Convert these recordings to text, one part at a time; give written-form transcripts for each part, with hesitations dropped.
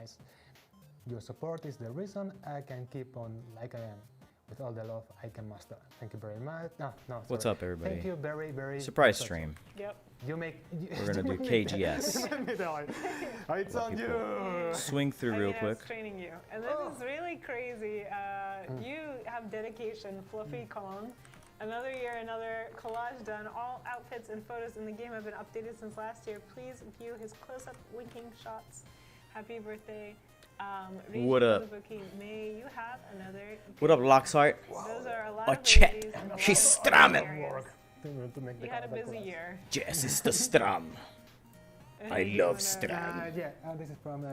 guys. Your support is the reason I can keep on like I am. With all the love I can muster. Thank you very much. No, What's sorry. up, everybody? Thank you very Surprise stream. Yep. You make. We're gonna do KGS. It's on you. Swing through real quick. Training you, and this is really crazy. You have dedication, Fluffy Kong. Another year, another collage done. All outfits and photos in the game have been updated since last year. Please view his close-up winking shots. Happy birthday. What up? May you have another. What up, Lockhart? Those are a lot of chat. rarities and a lot She's of strumming. You had a busy year. Yes, it's the strum. I love strum. Yeah, this is from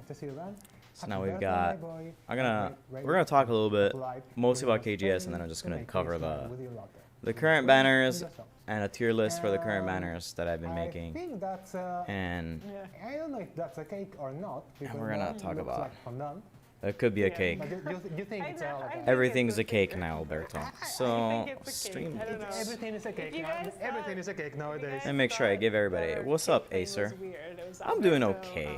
Tessie Run. So now we've got. We're gonna talk a little bit, mostly about KGS, and then I'm just gonna cover the current banners and a tier list for the current banners that I've been making. And I don't know if that's a cake or not. And we're gonna talk about. Like fondant. It could be a cake. You think it's like Everything's a cake now, Alberto. So stream. everything is a cake. Everything is a cake nowadays. And make sure I give everybody. What's up, Acer? I'm doing okay.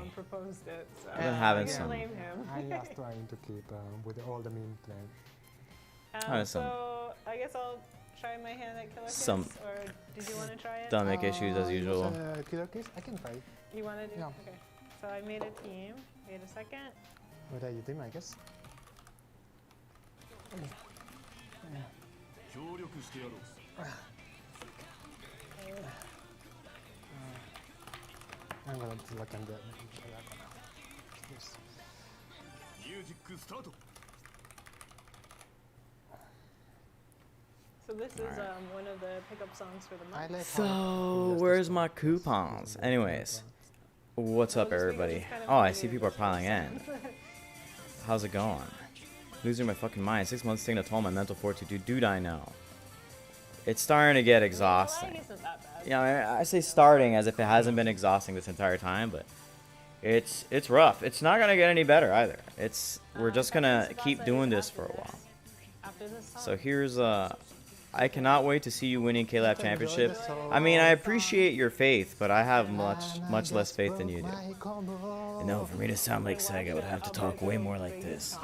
I've been having some. I'm just trying to keep with all the meme Having some. So I guess I'll try my hand at Killer Kiss, Some or did you want to try it? Stomach issues as usual. Killer Kiss? I can try it. You want to do? Yeah. Okay. So I made a team. Wait a second. What are you doing, I guess? I'm gonna look at this. So this is one of the pickup songs for the month. So where's my coupons? Anyways, what's up, everybody? Oh, I see people are piling in. How's it going? Losing my fucking mind. 6 months taking a toll on my mental fortitude. Dude, I know. It's starting to get exhausting. Yeah, I say starting as if it hasn't been exhausting this entire time, but it's rough. It's not gonna get any better either. We're just gonna keep doing this for a while. So here's I cannot wait to see you winning K-Lab Championship. I mean, I appreciate your faith, but I have much less faith than you do. And no, for me to sound like Sega, I would have to talk way more like this.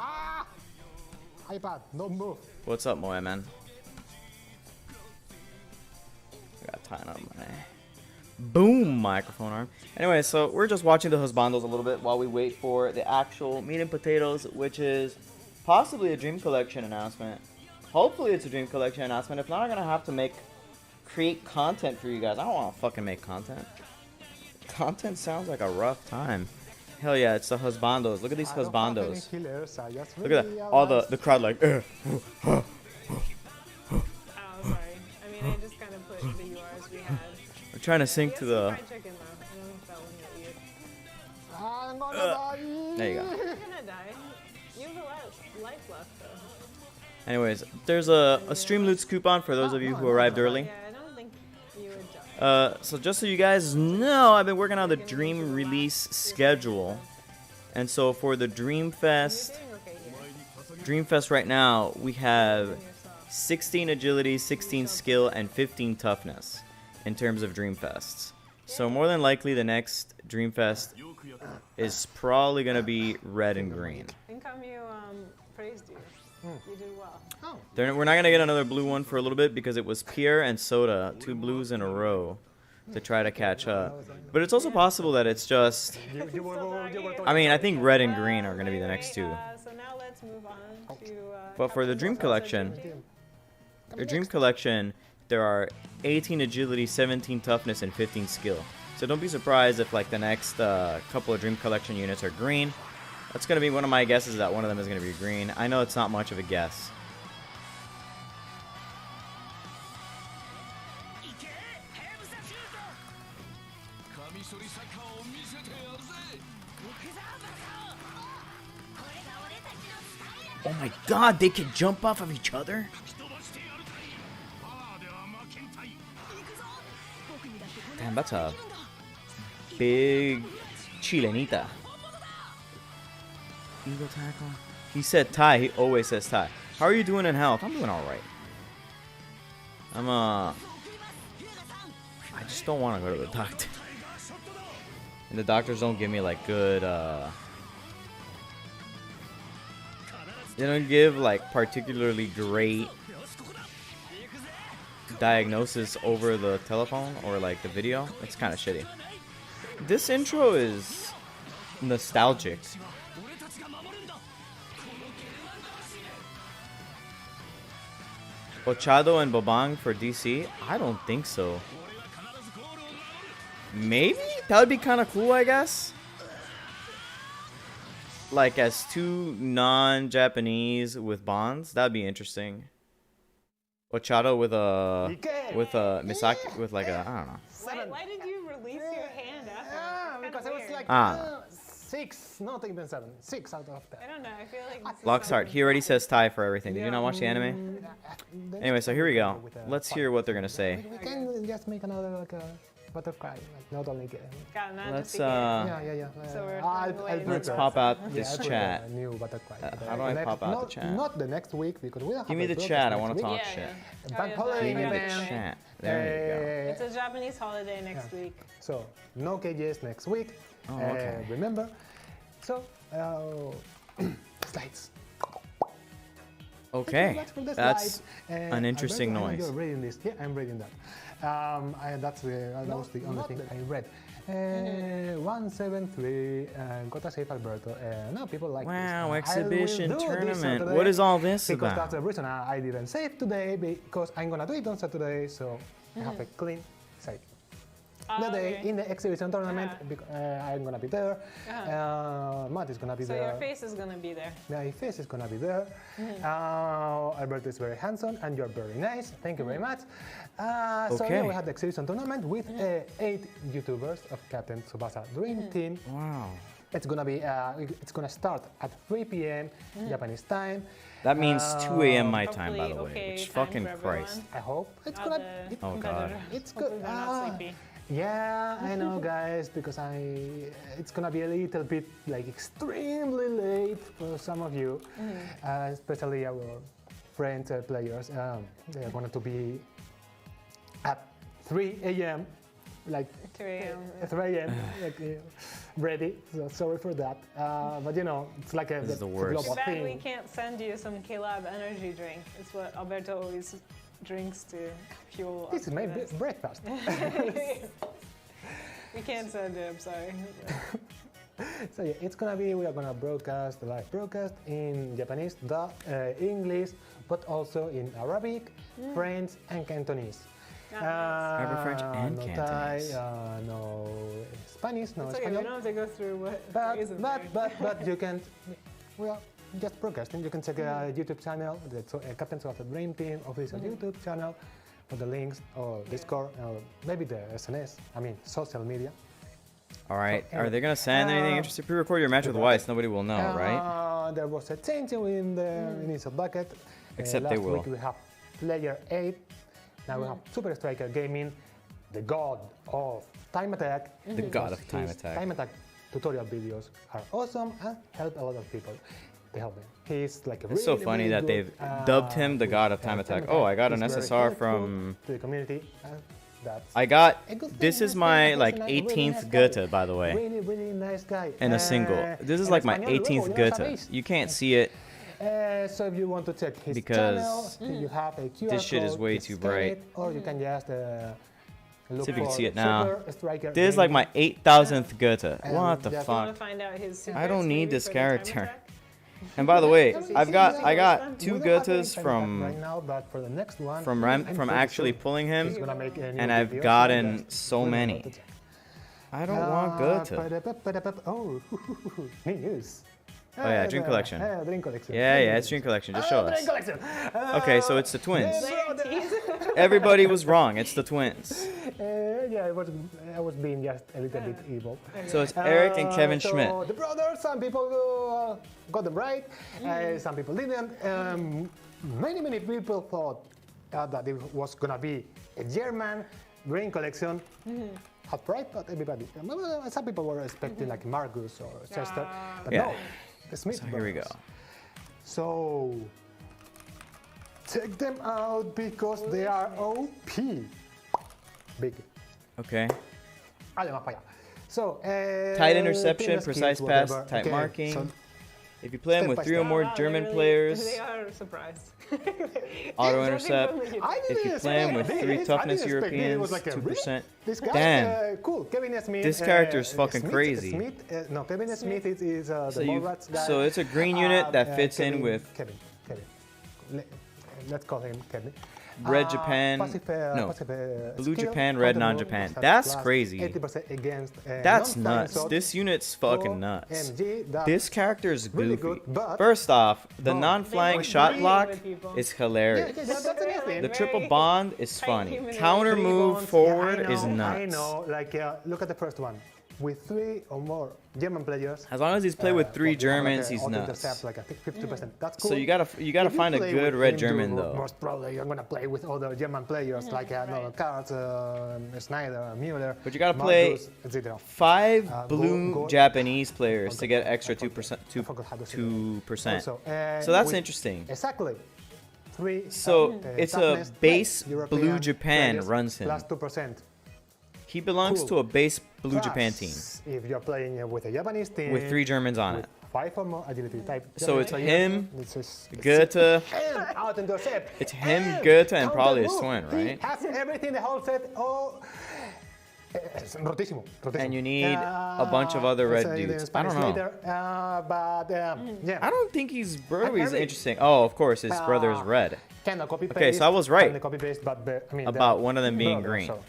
iPad, don't move. What's up, Moe, man? I got tying up my boom microphone arm. Anyway, so we're just watching the husbandos a little bit while we wait for the actual meat and potatoes, which is possibly a Dream Collection announcement. Hopefully it's a Dream Collection announcement. If not, I'm gonna have to create content for you guys. I don't want to fucking make content. Content sounds like a rough time. Hell yeah, it's the husbandos. Look at these husbandos. Look at that. All the crowd like. Oh, sorry. I mean, I just kind of put the URs we had. We're trying to sync to the. Chicken, though. I don't know if that one will eat. I'm gonna die. There you go. You're gonna die. You have a lot of life left, though. Anyways, there's a streamloots coupon for those of you who arrived early. Yeah, I don't think you would die. So just so you guys know, I've been working on the Dream release schedule. And so for the Dreamfest right now, we have 16 agility, 16 skill, and 15 toughness in terms of Dreamfests. So more than likely the next Dreamfest is probably going to be red and green. Income you praised you. You did well. We're not going to get another blue one for a little bit because it was Pierre and Soda, 2 blues in a row, to try to catch up. But it's also possible that it's just... I mean, I think red and green are going to be the next two. So now let's move on to... But for the Dream Collection, there are 18 agility, 17 toughness, and 15 skill. So don't be surprised if like the next couple of Dream Collection units are green. That's going to be one of my guesses, that one of them is going to be green. I know it's not much of a guess. Oh my god, they can jump off of each other? Damn, that's a big chilenita. Eagle tackle. He said Thai. He always says Thai. How are you doing in health? I'm doing alright. I just don't want to go to the doctor. And the doctors don't give me like good they don't give like particularly great diagnosis over the telephone or like the video. It's kind of shitty. This intro is nostalgic. Ochado and Bobang for DC? I don't think so. Maybe? That would be kind of cool, I guess. Like as two non-Japanese with bonds, that'd be interesting. Ochado with a Misaki with like a, I don't know. Why did you release your hand after? Because it was like 6, not even 7, 6 out of 10. I don't know. I feel like this is Lockhart, he already says tie for everything. Did you not watch the anime? Anyway, so here we go. Let's hear what they're gonna say. We can just make another like a butterfly, like not only game. Let's So we're let's pop out this chat. A new butterfly. How do I pop out the chat? Not the next week because we don't Give have me a the broadcast chat. I next want to week. talk shit. Bank holiday Give me the event. chat. There It's a Japanese holiday next week. So no KGS next week. Oh, okay. Remember. So slides. Okay, Thank you very much for the that's slides. an interesting Alberto, I know noise. You're reading this. Yeah, I'm reading that. That was the only thing I read. 173. Gotta save Alberto. No, people like Wow, this. exhibition I will do this tournament. Saturday What is all this because about? that's the reason I didn't save today because I'm gonna do it on Saturday, so I have a clean site. The day in the exhibition tournament, I'm gonna be there. Matt is gonna be So there. your face is gonna be there. My face is gonna be there. Alberto is very handsome and you're very nice. Thank you very much. So yeah, we had the exhibition tournament with 8 YouTubers of Captain Tsubasa Dream Team. Wow. It's gonna start at 3 p.m. Japanese time. That means 2 a.m. my time, by the Hopefully way. okay Which time fucking for everyone. Christ. I hope it's All gonna. the Oh, God. competitors. It's Hopefully good. they're not sleepy. Yeah, I know, guys, because it's gonna be a little bit like extremely late for some of you, especially our friends players. They're going to be at 3 a.m. like 3 a.m. 3 a.m. like, ready. So sorry for that, but you know, it's like This is the it's a worst. global Too bad we thing. can't send you some K-Lab energy drink. It's what Alberto always drinks to fuel. This is my optimism. breakfast. We can't send it, I'm sorry. So yeah, we are gonna broadcast the live broadcast in Japanese, English, but also in Arabic, French, and Cantonese. Arabic, French, and no Cantonese. Thai, no Spanish, no It's okay, we Espanol. don't have to go through what isn't But you can, well, just broadcasting. You can check a YouTube channel, the Captains of the Dream Team official YouTube channel, for the links, or Discord, or maybe the SNS. I mean, social media. All right. So, Are they going to send anything interesting? Pre-record your match with Weiss. Nobody will know, right? There was a change in the initial bucket. Except they will. Last week we have Player 8. Now we have Super Striker Gaming, the god of time attack. The god of His time attack. Time attack tutorial videos are awesome and help a lot of people. They help him. He's like a It's so really, funny really that good, they've dubbed him the god of time attack. Oh, I got an He's very SSR helpful from... to the community. That's I got... a good thing. This is Nice my guy. like He's a really 18th nice guy. Goethe, by the way. Really, really nice guy. In a single. This is en like my español luego, 18th ya lo Goethe. sabéis. You can't see it. So if you want to check his Because channel, you have a QR this shit is code, way you too scan bright. it, or you can just look See if you can for see it now. Super Striker This is like my Gaming. 8000th Goethe. And What the just- You want to fuck? find out his I don't secrets need maybe this for the time character. attack? And by the way, We I don't got have 2 any Goethes time attack from right now, but for the next one, from I'm pretty actually sure pulling he's him, gonna make a new and I've video, gotten just so remember many. to check. I don't want Goethe. Oh, news. Oh yeah, Dream Collection. Dream Collection. Yeah, yeah, it's Dream Collection. Just show Dream us. Collection. Okay, so it's the twins. Later, tease. Everybody was wrong. It's the twins. Yeah, I was being just a little bit evil. So it's Eric and Kevin so Schmidt. The brothers, some people got them right, some people didn't. Many people thought that it was gonna be a German Dream Collection. Half right, not everybody. Some people were expecting like Marcus or Chester, but Yeah. no, the Smith So here we go. brothers. So check them out because they are OP. Big. Okay. Además, para allá. So, Tight interception, fitness precise skills, pass, whatever. tight Okay, marking. so If you play him step with by 3 or step. more Wow, German they players, are surprised. auto Judging intercept. from the- I If you didn't play him expect with this. 3 I toughness didn't expect this. It was Europeans, like a, really? 2%. This guy, Damn. cool. Kevin Smith. This character is fucking Smith, crazy. No, Kevin Smith is So, the Mallrats guy. so it's a green unit that fits in with Kevin. Let's call him Kevin. Red Japan. No, Blue Japan, Red non-Japan. That's crazy. 80% against, That's non-flying nuts. swords. This unit's fucking nuts. MG, that's This character is really goofy. good, but First off, the But- non-flying They shot look block green with people. is yeah, hilarious. that's amazing. The Very triple bond is tight funny. human Counter race. move Bonds, forward yeah, I is know, nuts. I know. Like, look at the first one. With 3 or more German players. As long as he's played with 3 well, you have Germans, like he's auto nuts. intercept, like I think 50%. That's cool. So you gotta If you find a play good with red him, German you though. Most probably you're gonna play with other German players like right. Karts, Snyder, Mueller. But you gotta play Marcus, etc. 5 blue go- Japanese players to Okay, get extra 2%. I forgot how to say that. 2%. Also, So that's with- interesting. Exactly. 3. So it's a toughness, base European Blue Japan players runs him. Plus 2%. He belongs Cool. to a base Blue Plus, Japan team If you're playing with a Japanese team with 3 Germans on with it. 5 or more agility type. So it's Japanese him, players, this is Goethe. and out intercept. It's him, and Goethe, and counter probably a move. Swin, He right? has everything, the whole set. Oh, rotissimo. And you need a bunch of other red dudes. I don't know. Later, but yeah. I don't think he's brother. He's Harry. interesting. Oh, of course, his brother is red. Kind of copy paste. Okay, so I was right kinda copy paste, but I mean, about they're one of them being brothers, green. so,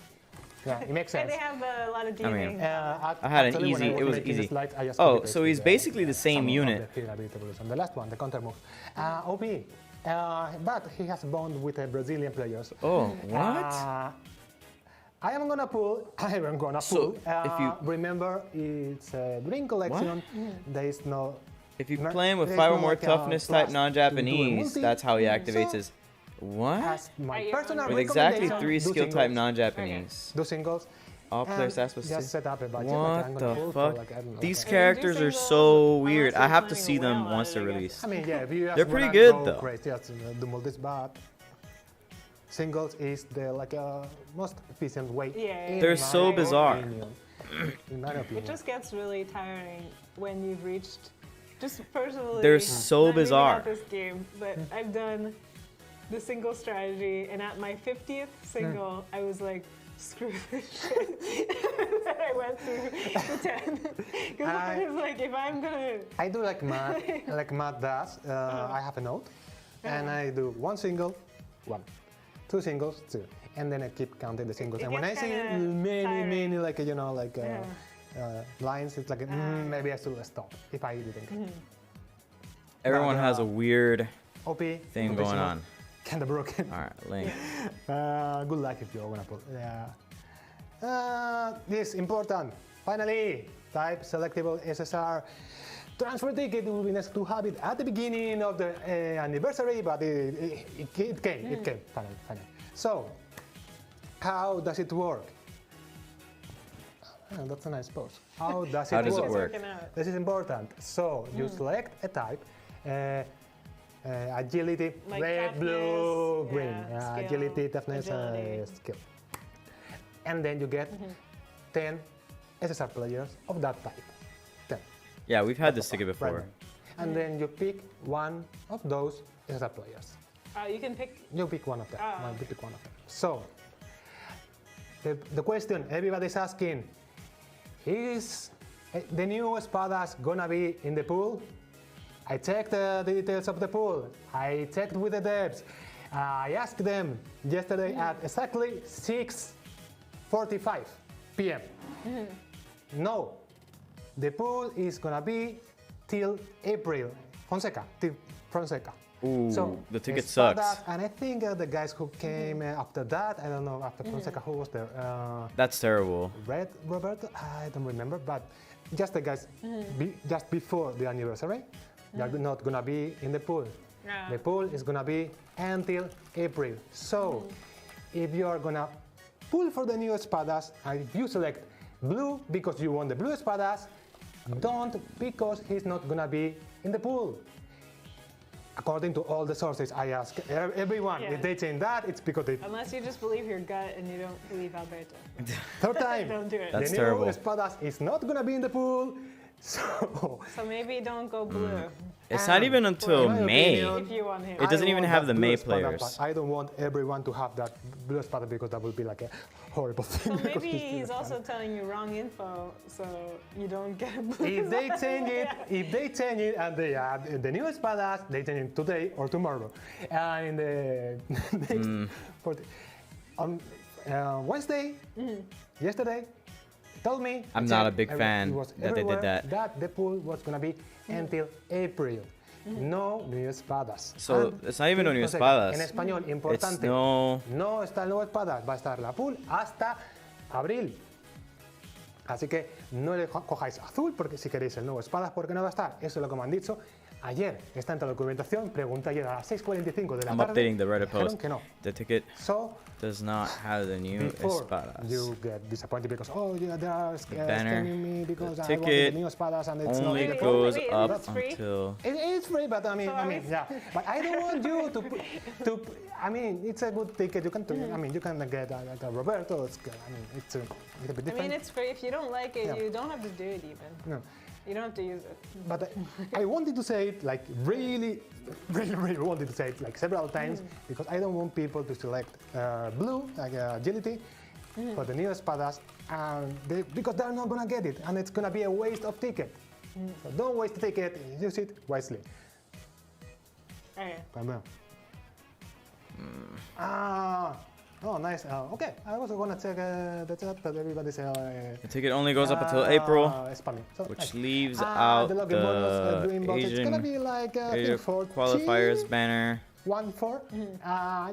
yeah, it makes And sense. they have a lot of I mean, DNA. I had an Actually, when easy- I it was making the easy. slides, I just Oh, copy-pasted so he's basically the same some of unit. the field ability evolution. The last one, the counter move. OP, but he has bond with Brazilian players. Oh, what? I am gonna pull. So, if you- remember, it's a green collection. There is no. If you no- play him with there's 5 or no, more like, toughness plus type to non-Japanese, do a multi. that's how he activates So, his. What? As my Are you personal on- With exactly recommendation, 3 do skill type singles. non-Japanese. Do singles. All players and stats was just set up a budget. like, I'm What gonna the pull for, fuck? like, I don't know, These like, characters are singles, so unless weird. you're I have to playing see them well once at they're it, I guess. released. I mean, yeah, if you just They're pretty wanna good, go though. Crazy, just do multis, but singles is the most efficient way. Yeah. in They're my so bizarre. opinion. In my opinion. It just gets really tiring when you've reached. Just personally, They're so not maybe bizarre. not this game, but I've done the single strategy, and at my 50th single, I was like, screw this shit. And I went through the 10. Because I was like, if I'm gonna. I do like Matt does. I have a note, and I do 1 single, 1, 2 singles, 2, and then I keep counting the singles. It And when I gets see kinda many, tiring. like lines, it's like maybe I should stop if I didn't. Everyone has a weird OP thing going on. Kind of broken. All right, Link. Good luck if you're gonna pull. This important. Finally, type selectable SSR. Transfer ticket will be nice to have it at the beginning of the anniversary, but it came. Finally. So, how does it work? That's a nice pose. How does How it does it work? work? Working out. This is important. So you select a type, agility, Like red, toughness, blue, green. yeah, skill, Agility, toughness, agility. skill. And then you get 10 SSR players of that type. 10. Yeah, we've had this ticket Right before. now. And then you pick one of those SSR players. You can pick. You pick one of them. Ah. You pick one of them. So, the question everybody's asking, is the new espadas gonna be in the pool? I checked the details of the pool. I checked with the devs. I asked them yesterday at exactly 6:45 p.m. No, the pool is gonna be till April. Fonseca. Ooh, So the ticket Espadas, sucks. And I think the guys who came after that, I don't know, after Fonseca, who was there? That's terrible. Red Roberto? I don't remember, but just the guys just before the anniversary, they're not gonna be in the pool. Yeah. The pool is gonna be until April. So if you're gonna pull for the new espadas, and if you select blue because you want the blue espadas, don't because he's not gonna be in the pool. according to all the sources, I ask everyone Yeah. if they change that, it's because they. Unless you just believe your gut and you don't believe Alberto. Third time. Don't do it. That's the terrible. new espadas is not gonna be in the pool, so. So maybe don't go blue It's not even until in my May. opinion, if you want him. It doesn't I even want have that the blue May espada, players. but I don't want everyone to have that blue espada because that would be like a horrible thing. So because maybe it's blue he's espada. also telling you wrong info, so you don't get blue. If they change it, Yeah. if they change it and they add the new espadas, they change it today or tomorrow. And in the next, on Wednesday, yesterday, told me. I'm I not a checked, big fan it was that they did everywhere that. That the pool was gonna be until April. No new espadas. So, And it's not even no new entonces, espadas. En español, It's importante. no. No está el nuevo espadas, va a estar la pool hasta abril. Así que no le cojáis azul porque si queréis el nuevo espadas porque no va a estar. Eso es lo que me han dicho. Ayer está en la documentación, pregunté ayer a las 6:45 de la I'm tarde. updating the Reddit dijeron post. que no. The ticket So, does not have the new before espadas. you get disappointed because, oh, yeah, they are banner, scamming me because the I wanted ticket the new espadas and it's not only in the Wait, pool. goes wait, up that's free? until. It is free, but I mean, Sorry. yeah. But I don't want you to. I mean, it's a good ticket. You can. I mean, you can get like a Roberto. It's good. I mean, it's a little bit I different. mean, it's free. If you don't like it, Yeah. you don't have to do it even. No. You don't have to use it. But I wanted to say it like really wanted to say it like several times because I don't want people to select blue, like agility, for the new espadas, and because they're not gonna get it, and it's gonna be a waste of ticket. So don't waste the ticket. Use it wisely. Okay. Bam. Oh, nice. Okay, I was gonna check the chat, but everybody said. The ticket only goes up until April, Spammy. So, which nice. leaves out the login bonus, the green box. It's gonna Asian be like Asia 14, qualifiers banner. 1-4.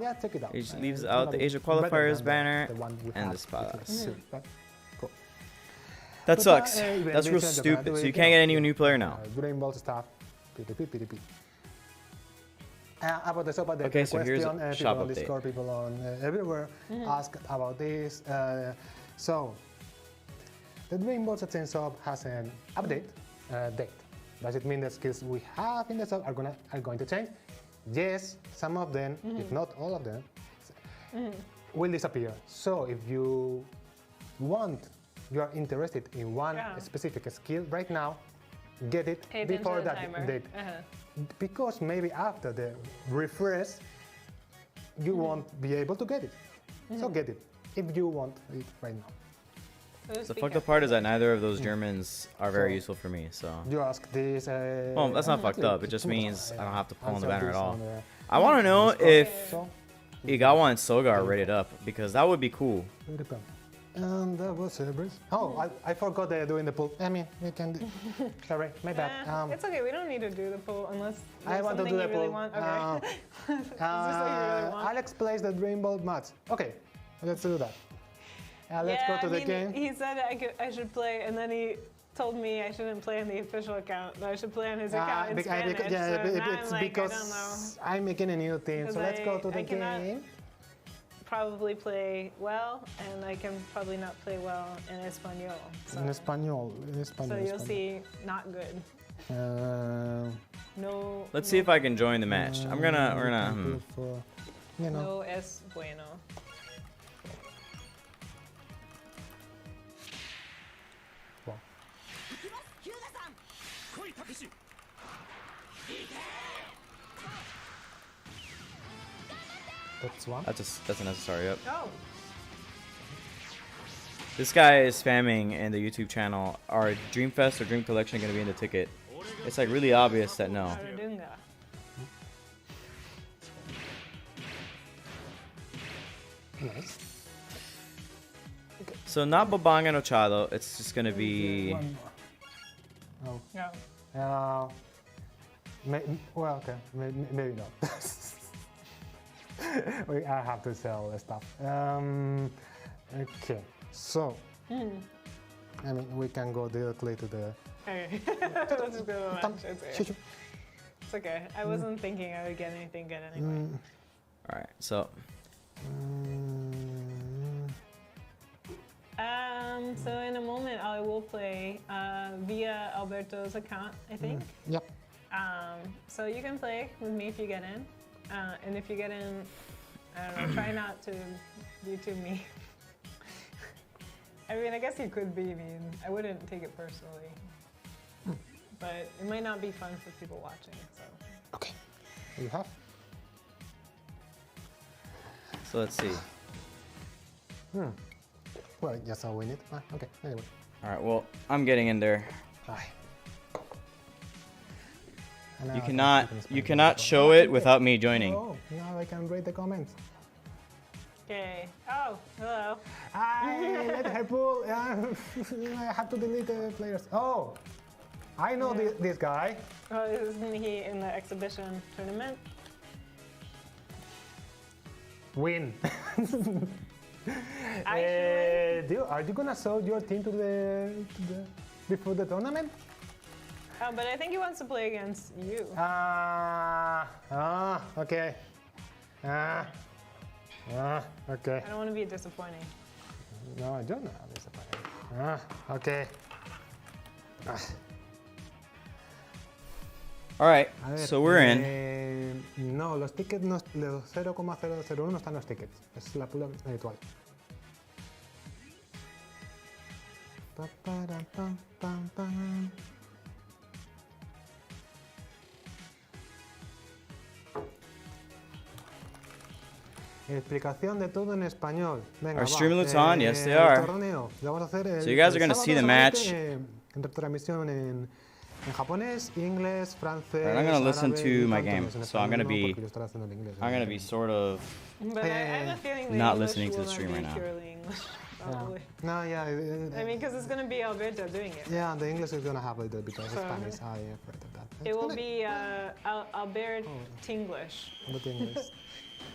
Yeah, check it out. It leaves It's out gonna the be Asia better qualifiers than banner the one we and had the espadas. before. Right? Cool. That But, sucks. even That's they real said they're gonna stupid. do So it, you can't know, get any new player now. Green ball stuff. PDP. About the sopa, the Okay, so here's question, a people shop on update. Discord, people on everywhere ask about this. So, the Dream Ball Chain shop has an update date. Does it mean the skills we have in the shop are going to change? Yes, some of them, if not all of them, will disappear. So, if you are interested in one specific skill right now, get it Pay attention before to the that timer. date. Uh-huh. Because maybe after the refresh, you won't be able to get it. So get it if you want it right now. So The speak fucked up up. part is that neither of those Germans are very So- useful for me. So, You ask this. well, that's not fucked up. It just means I don't have to pull on the answer banner at this all. on the I want to know Discord. if So, Igawa and Soga are rated up because that would be cool. and that was it. Oh, I forgot doing the poll. I mean, we can. Sorry, my bad. It's okay. We don't need to do the poll unless I there's want to something do the you really poll. want. Okay. It's just like you really want. Alex plays the Dream Ball match. Okay, let's do that. Let's go to the game. He said I should play, and then he told me I shouldn't play on the official account. That I should play on his account in Spanish. So now it's I'm like, because I don't know. I'm making a new team. So let's go to the I cannot game. probably play well, and I can probably not play well in Espanol. So, In Espanol. so you'll see, not good. No. Let's see if I can join the match. We're gonna. You know. No es bueno. Well, that's one. That's a necessary up. Oh. This guy is spamming in the YouTube channel. Are Dreamfest or Dream Collection gonna be in the ticket? It's like really obvious that no. Arudunga. Nice. So not Babang and Ochado. It's just gonna be. One more. Oh. Yeah. Well, okay, maybe not. I have to sell the stuff. Okay, so I mean, we can go directly to the. Okay. Let's just go to the match. It's okay. Sure. It's okay. I wasn't thinking I would get anything good anyway. All right. So So in a moment I will play via Alberto's account, I think. Yep. So you can play with me if you get in. And if you get in, I don't know, try not to YouTube me. I mean, I guess you could be mean. I wouldn't take it personally. But it might not be fun for people watching, so. Okay. You have? So let's see. Well, just all we need. Okay, anyway. All right, well, I'm getting in there. Bye. You cannot show it without me joining. Oh, now I can read the comments. Okay. Oh, hello. I let her pull. I have to delete the players. Oh, I know this guy. Oh, isn't he in the exhibition tournament? Win. Are you gonna show your team to the before the tournament? But I think he wants to play against you. Okay. Okay. I don't want to be disappointing. No, I don't know. Disappointing. Okay. All right, so we're in. No, los tickets, los 0,001 no están los tickets. Es la pula habitual. Explicación de todo en español. Venga, Are streamloots on? Yes, they are. Torneo. Vamos a hacer So you guys are going to see the match. En retransmisión en japonés, inglés, francés. Right, I'm going to listen árabe, to y my cantonés. game. En So I'm going to español no, be porque yo estaré haciendo el inglés. I'm going to be sort of But I have a feeling that not English listening to the will stream not right be now. purely English, probably. No, yeah. I mean, because it's going to be Alberto doing it. Yeah, the English is gonna have a little bit of So- Spanish. I am afraid of that. It will be Albert Tinglish. But English.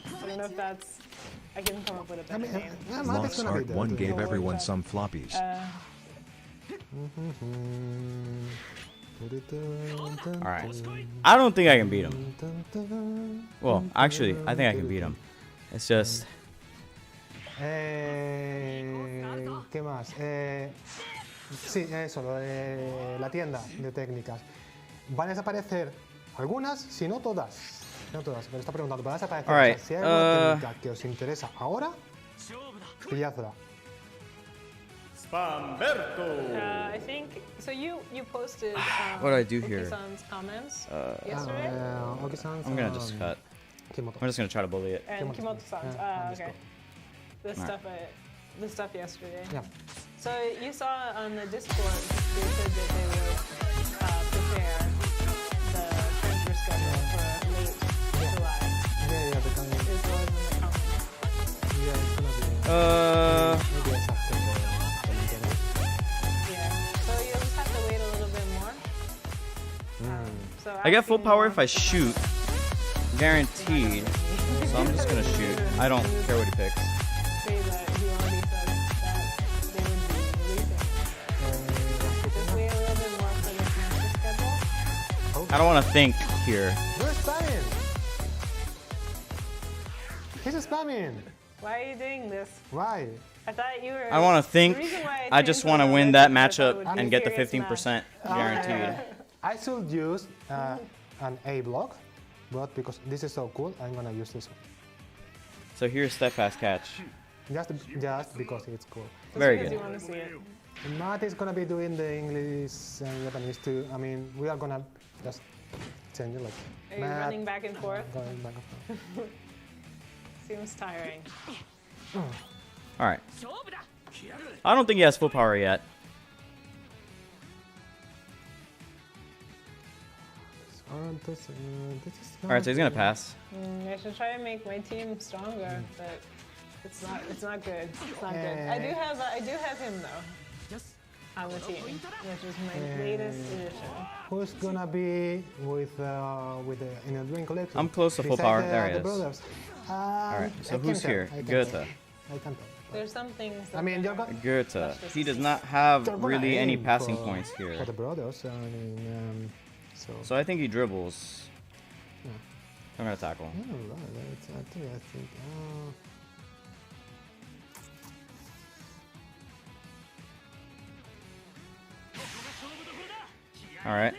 I don't know if that's. I can come up with a I better mean, name. Matt is gonna be Lockhart there. 1 too. gave everyone some floppies. All right. I don't think I can beat him. Well, actually, I think I can beat him. It's just ¿Qué más? Sí, eso, lo de la tienda de técnicas. Van a desaparecer algunas, si no todas. No todas, pero está preguntando, ¿van a desaparecer? Alright, O sea, si hay alguna técnica que os interesa ahora, pilládla. I think so. You posted. What do I do here? Oki-san's comments yesterday, I'm gonna just cut. Kimoto. I'm just gonna try to bully it. and Kimoto-san's. Okay. The stuff yesterday. Yeah. So you saw on the Discord they said that they would prepare the transfer schedule for late July. Yeah, the kind of, Is what was in the comments. yeah, it's gonna be, maybe it's after the internet. Yeah. So you'll just have to wait a little bit more. So I get full asking power more if I shoot, guaranteed. So I'm just gonna shoot. I don't care what he picks. say that he already said that they would be releasing. Just wait a little bit more for the transfer schedule. I don't want to think here. You're spamming! He's spamming! Why are you doing this? Why? I thought you were. I want to think. The reason why I changed just a want to little win bit that is I thought it would matchup be and get the serious 15% guaranteed. I should use an A block, but because this is so cool, I'm gonna use this one. So here's step fast catch. Just because it's cool. Just Very because good. You want to see it. Matt is gonna be doing the English and Japanese too. I mean, we are gonna just change it like. Are you Matt running back and forth? going back and forth. Seems tiring. All right. I don't think he has full power yet. All right, so he's gonna pass. I should try to make my team stronger, but it's not good. It's not good. I do have him though on the team, which is my latest edition. Who's gonna be with the in a dream collection? I'm close to full Besides power. the- There he the is. brothers. All right. So I who's can here? tell, I can Goethe. tell. I can tell. There's some things. That I mean, you're are- gonna. Goethe. He does not have You're gonna really any aim passing for- points here. For the brothers, I mean, so. So I think he dribbles. Yeah. I'm gonna tackle. Yeah, right. I think. All right.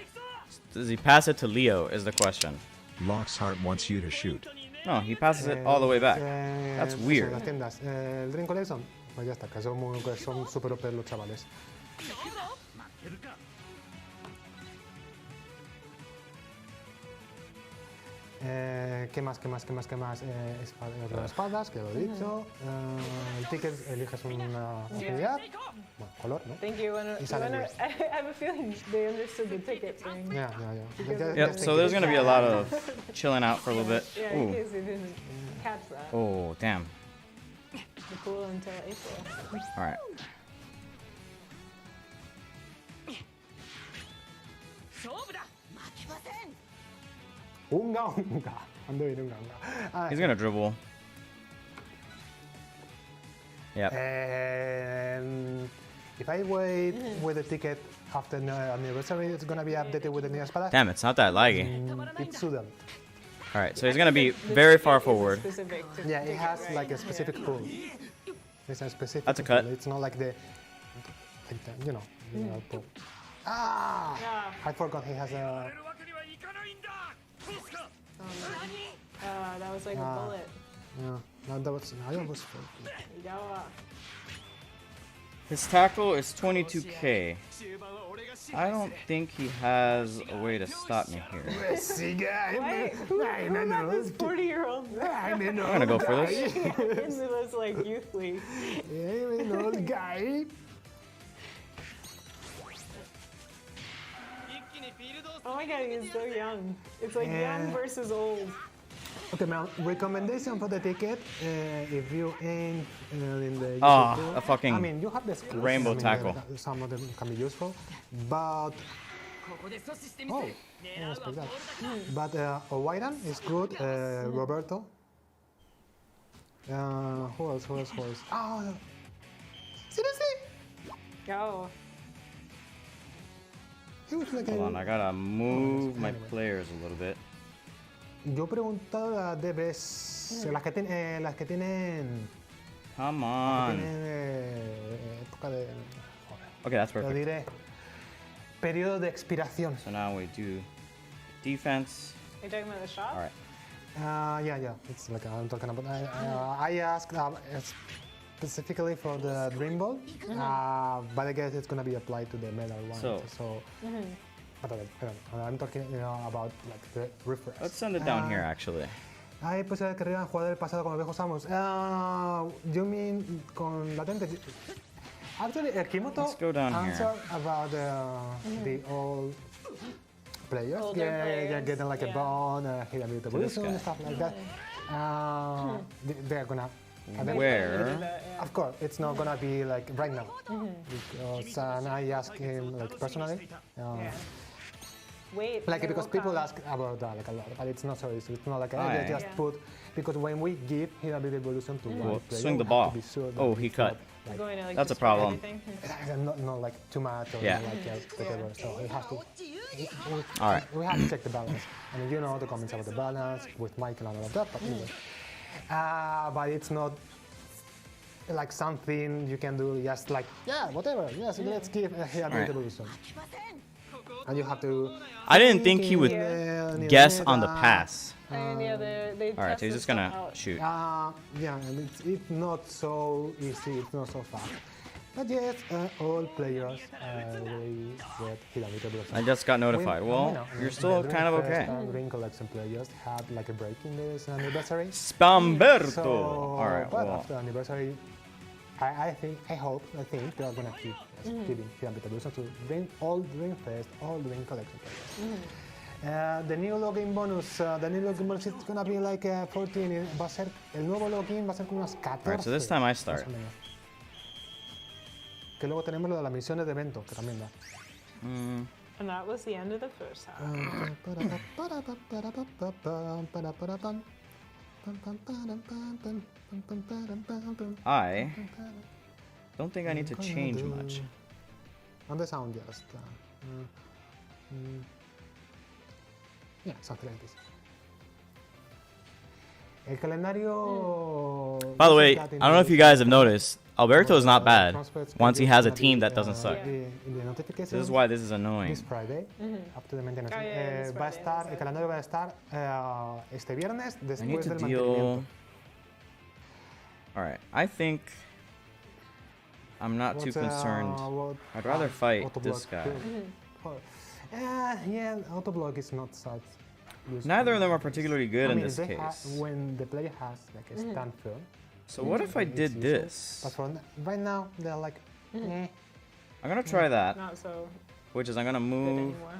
Does he pass it to Leo is the question. Lockhart wants you to shoot. No, he passes it all the way back. That's Eso, weird. las tiendas. El Dream Collection, pues ya está, que son super OP los chavales. ¿Qué más? Espadas, que lo he dicho. El ticket eliges una afinidad. Bueno, color, ¿no? Thank you. Y sale bien. I have a feeling they understood the ticket thing. Yeah. Yep, so there's gonna be a lot of chilling out for a little bit. Yeah, in Ooh. case they didn't catch that. Oh, damn. The pool until April. Alright. Unga. Ando bien, unga. He's gonna dribble. Yep. And if I wait with the ticket after the anniversary, it's gonna be updated with the new espada. Damn, it's not that laggy. It shouldn't. Alright, so he's gonna be very far forward. Specific to Yeah, it ticket, has right? like a specific pool. It's a specific. That's a cut. Pool. It's not like the you know, pool. Ah! Yeah. I forgot he has a. That was like a bullet. Yeah, no, that was. I almost. Yeah. His tackle is 22k. I don't think he has a way to stop me here. Wait, who let this 40-year-old I'm gonna go for this. into this like youth league? I'm an old guy. Oh my god, he's so young. It's like Yeah. young versus old. Okay, man. Recommendation for the ticket. If you aim in the. Ah, YouTube, a fucking I mean, you have the skills. rainbow I mean, tackle. Some of them can be useful, but. Oh, I didn't expect that. But Owaran is good. Roberto. Who else? Oh, seriously? Oh. He was like Hold on, I gotta move my players a little bit. Yo he preguntado las de vez, las que tienen Come on. época de. Okay, that's Lo perfect. diré. Periodo de expiración. So now we do defense. Are you talking about the shop? Alright. Yeah. It's like I'm talking about. I asked specifically for the Dream Ball, but I guess it's gonna be applied to the medal one. So- But I'm talking about like the refresh. Let's send it down here actually. Hay posibilidad de que revivan jugador del pasado con los viejos amos. You mean con latente? Actually, Kimoto Let's go down here. answered about the old players. Older Yeah, players, getting like a yeah. bond, hit a bit of this evolution, guy. stuff like that. They're gonna. Where? Of course, it's not gonna be like right now. Because and I asked him like personally. Yeah. Wait. Like they because will people come. ask about that like a lot, but it's not so easy. It's not like Aye. they just Yeah. put because when we give hit a bit of evolution to one Well, player, swing the we have ball. to be sure that Oh, he it's cut. not, like, Going to, like, That's a destroy problem. everything. not like too much or Yeah. whatever. So we have to. All right. We have to check the balance. I mean, you know the comments about the balance with Michael and all of that, but anyway. But it's not like something you can do just like whatever. Yes, let's give a bit Alright. evolution. And you have to. I didn't think he would guess on the pass. And yeah, they All right, test so he's this just gonna stuff out. shoot. Yeah, and it's not so easy, it's not so fast. But yes, all players will get hit a bit of evolution. I just got notified. When- Well, no, you're the still Dream kind of Fest okay. and Dream Collection players had like a break in this anniversary. Spamberto. So, All right. but Well, after anniversary, I think they are gonna keep giving hit a bit of evolution to all Dream Fest, all Dream Collection players. The new login bonus, is gonna be like 14. Va a ser el nuevo login va a ser como unas 14. all right. So this time I más start. o menos. Que luego tenemos lo de las misiones de evento, que también da. And that was the end of the first half. I don't think I need to change much. And the sound just. Yeah, something like this. El calendario. By the way, I don't know if you guys have noticed, Alberto's not bad transfers once he is has a gonna team be, that doesn't suck. in the notifications. This is why this is annoying. This Friday, up to the maintenance. Oh, yeah, this Va a Friday, estar, that's el it. calendario va a estar este viernes I need después to del deal. mantenimiento. Alright, I think I'm not too concerned. I'd rather fight this guy. Yeah, autoblock is not such. useful. Neither of them are particularly good I in mean, this they case. when the player has like a stand film. So what if I it's did useful. this? But for right now, they're like, eh. I'm gonna try that, Not so which is I'm gonna good move anymore.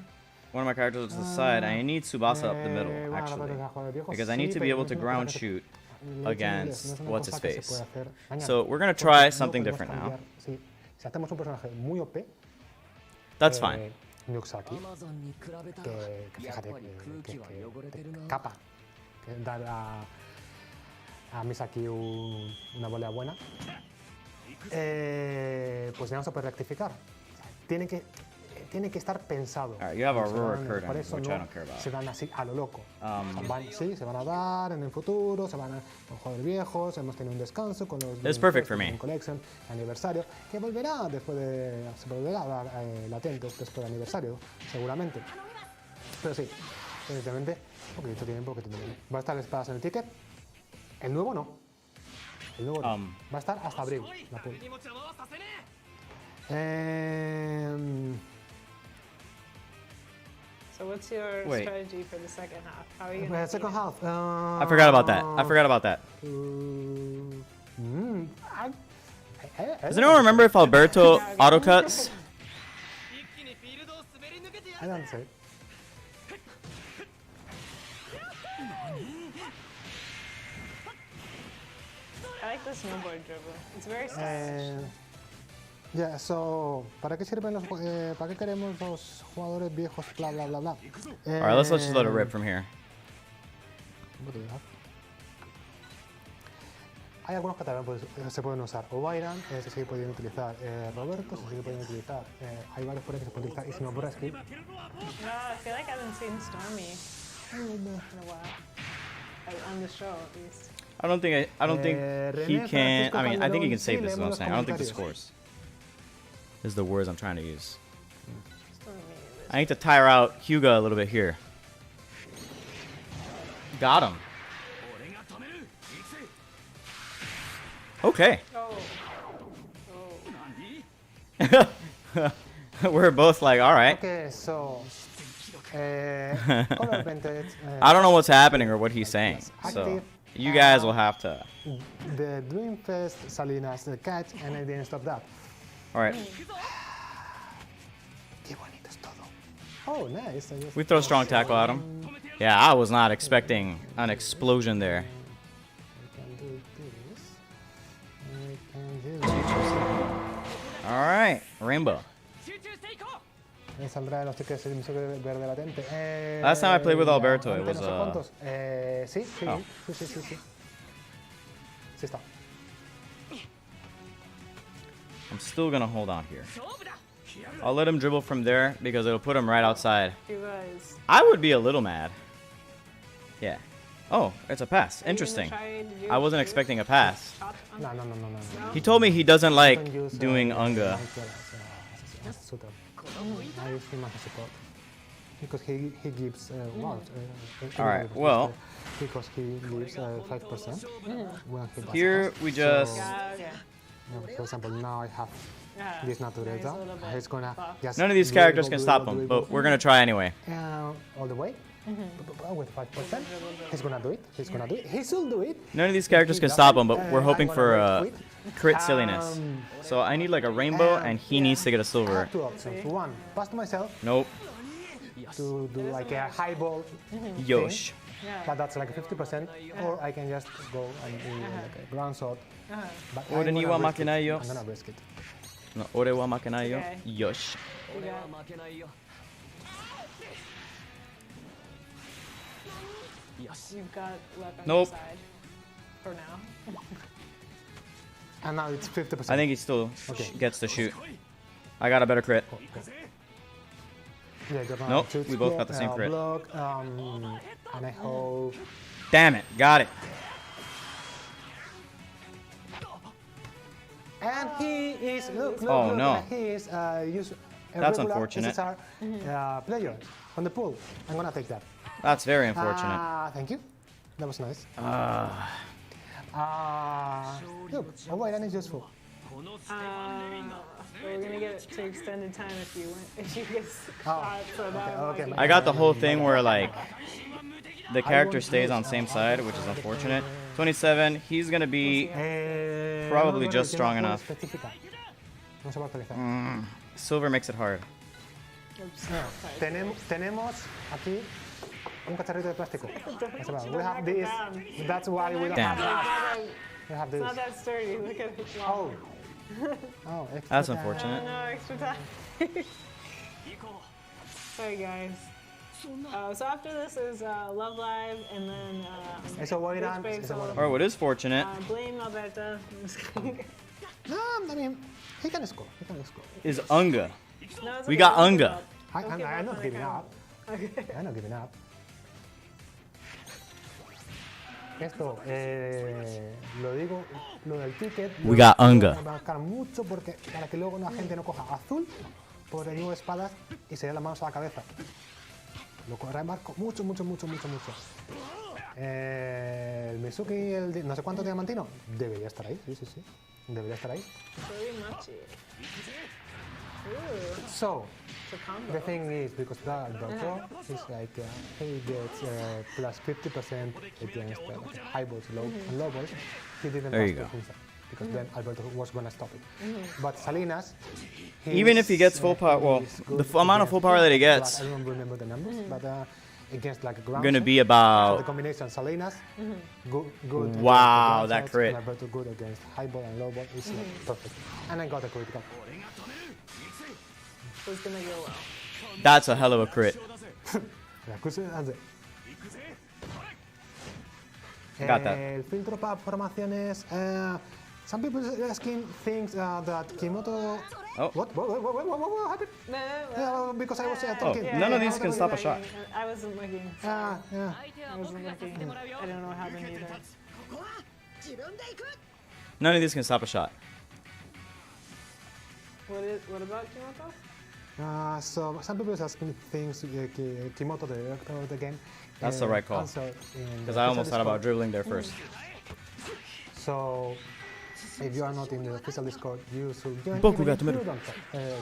one of my characters to the side. I need Tsubasa up the middle, Bueno, actually, para jugadores viejos because I sí, need to be pero able no to es una ground cosa que se- shoot le he dicho en inglés, against no es una what's cosa his que se face. puede hacer mañana. So we're gonna Porque try no something podemos different now. cambiar. Sí, si hacemos un personaje muy OP, That's fine. Nyuksaki, que fíjate que capa, que dar a Misaki una volea buena, pues ya vamos a poder rectificar. O sea, tiene que estar pensado. Alright, you have Se Aurora dan- Curtain, por eso which I no don't care about. se dan así a lo loco. Sí, se van a dar en el futuro, se van a con jugadores viejos, hemos tenido un descanso con los It's perfect for me. Game Collection, aniversario, que volverá después de. Se volverá a dar latentes después del aniversario, seguramente. Pero sí, evidentemente, poquito tiempo. Va a estar espadas en el ticket. El nuevo no. El nuevo no. Va a estar hasta abril. La pool. So what's your Wait. strategy for the second half? How are you gonna Second beat it? half. I forgot about that. I forgot about that. Does anyone remember if Alberto autocuts? I don't say. I like the snowboard dribble. It's very stylish. Yeah, so, ¿para qué sirven para qué queremos los jugadores viejos? Bla, bla, bla, bla. Alright, let's just let it rip from here. What do you have? Hay algunos que también se pueden usar. O Byron, se sigue pudiendo utilizar. Roberto, se sigue pudiendo utilizar. Hay varios por ahí que se pueden utilizar. Y si no, Boraski. No, I feel like I haven't seen Stormy in a while. On the show, at least. I don't think he René can. Francisco I mean, I think he can Calderón, save sí, this. Is what I'm leemos los saying. I don't think this comentarios. scores. This is the words I'm trying to use. Stormy is- I need to tire out Hyuga a little bit here. Got him. Okay. Oh. We're both like, all right. Okay, so. Color Vintage. I don't know what's happening or what he's saying. So you guys will have to. The Dreamfest Salinas the catch, and I didn't stop that. All right. Qué bonito es todo. Oh, nice. I just- We throw strong tackle at him. Yeah, I was not expecting an explosion there. I can do this. I can do this. All right, Rainbow. Me saldrá de los tickets el museo verde latente. Last time I played with Alberto, it ante was, no sé cuántos. Sí, sí, oh. sí. Sí está. I'm still gonna hold on here. I'll let him dribble from there because it'll put him right outside. You guys. I would be a little mad. Yeah. Oh, it's a pass. Are you gonna Interesting. try to do I wasn't shoot? expecting a pass. Shot on- No. He told me he doesn't like Don't use, doing Unga. Shooter. I use him as a support. Because he gives wards. Alright, well. Because he gives 5% when he does Here pass. we just. Yeah, okay. For example, now I have Yeah. this natureza. Nice little bit He's gonna buff. just None of these characters can stop him, but we're gonna try anyway. all the way with 5%. He's gonna do it. He should do it. None of these characters can stop him, but we're hoping for crit silliness. So I need like a rainbow, and he needs to get a I silver. have two options. One, pass to myself Nope. to do like a high ball, Yosh. Yeah. but that's like 50%, or I can just go and do like a ground shot. But I'm Ore gonna ni wa risk it. makenai yo. I'm gonna risk it. No, ore wa makenai yo. Okay. Yosh. You got, you've got luck on Nope. your side. For now. And now it's 50%. I think he still Okay. gets to shoot. I got a better crit. Yeah, you're gonna Nope, shoot we both square, got the same crit. Block, and I hope. Damn it, got it. And he is, look, Oh, look, no. he is a That's regular unfortunate. SSR player on the pool. I'm gonna take that. That's very unfortunate. Thank you. That was nice. Look, Overrun is useful. We're gonna get it to extended time if you get caught. So that okay. I got the whole thing where like the character stays on same side, which is unfortunate. 27, he's gonna be probably just strong enough. Silver makes it hard. Tenemos aquí un cacharrito de plástico. We have this. That's why we don't Damn. have this. We have It's this. not that sturdy. Look at it. Oh. Oh, extra That's time. unfortunate. No, extra time. Sorry, guys. So after this is Love Live, and then Eso voy a ir Rich antes, eso voy a ir Or what is fortunate Blame Alberta. I'm just kidding. No, I mean, he can score. He can score. is Unga. No, it's We okay, got don't give Unga. up. I'm Don't give not up on giving account. up. I'm not giving up. Esto, lo digo, lo del ticket. We got Unga. Voy a marcar mucho porque para que luego la gente no coja azul por el nuevo espadas y se dé las manos a la cabeza. Lo remarco mucho. El Mizuki, no sé cuánto diamantino, debería estar ahí, sí. Debería estar ahí. Very much. Ooh, So, it's a combo. the thing is, because that Alberto is like, he gets plus 50% against high balls, low balls. He didn't There you pass go. to himself, because then Alberto was going to stop it. But Salinas, Even if he gets full power, well, the amount of full power that he gets I don't remember the numbers, but against like ground gonna set, be the about combination Salinas, good. Wow, against that ground sets, crit. and Alberto good against high ball and low ball. It's like perfect. And I got a critical. So it's gonna go well. that's a hell of a crit. Got that. El filtro para formaciones. Some people asking things that Kimoto. Oh. What happened? No, Because I was Oh, talking. none of these can stop a shot. I wasn't looking. Yeah. I wasn't looking. I don't know what happened either. None of these can stop a shot. What about Kimoto? So some people is asking things. Kimoto, the director of the game. That's the right call. Because I almost thought about dribbling there first. So, if you are not in the official Discord, you should join. Boku Even got if the you middle. don't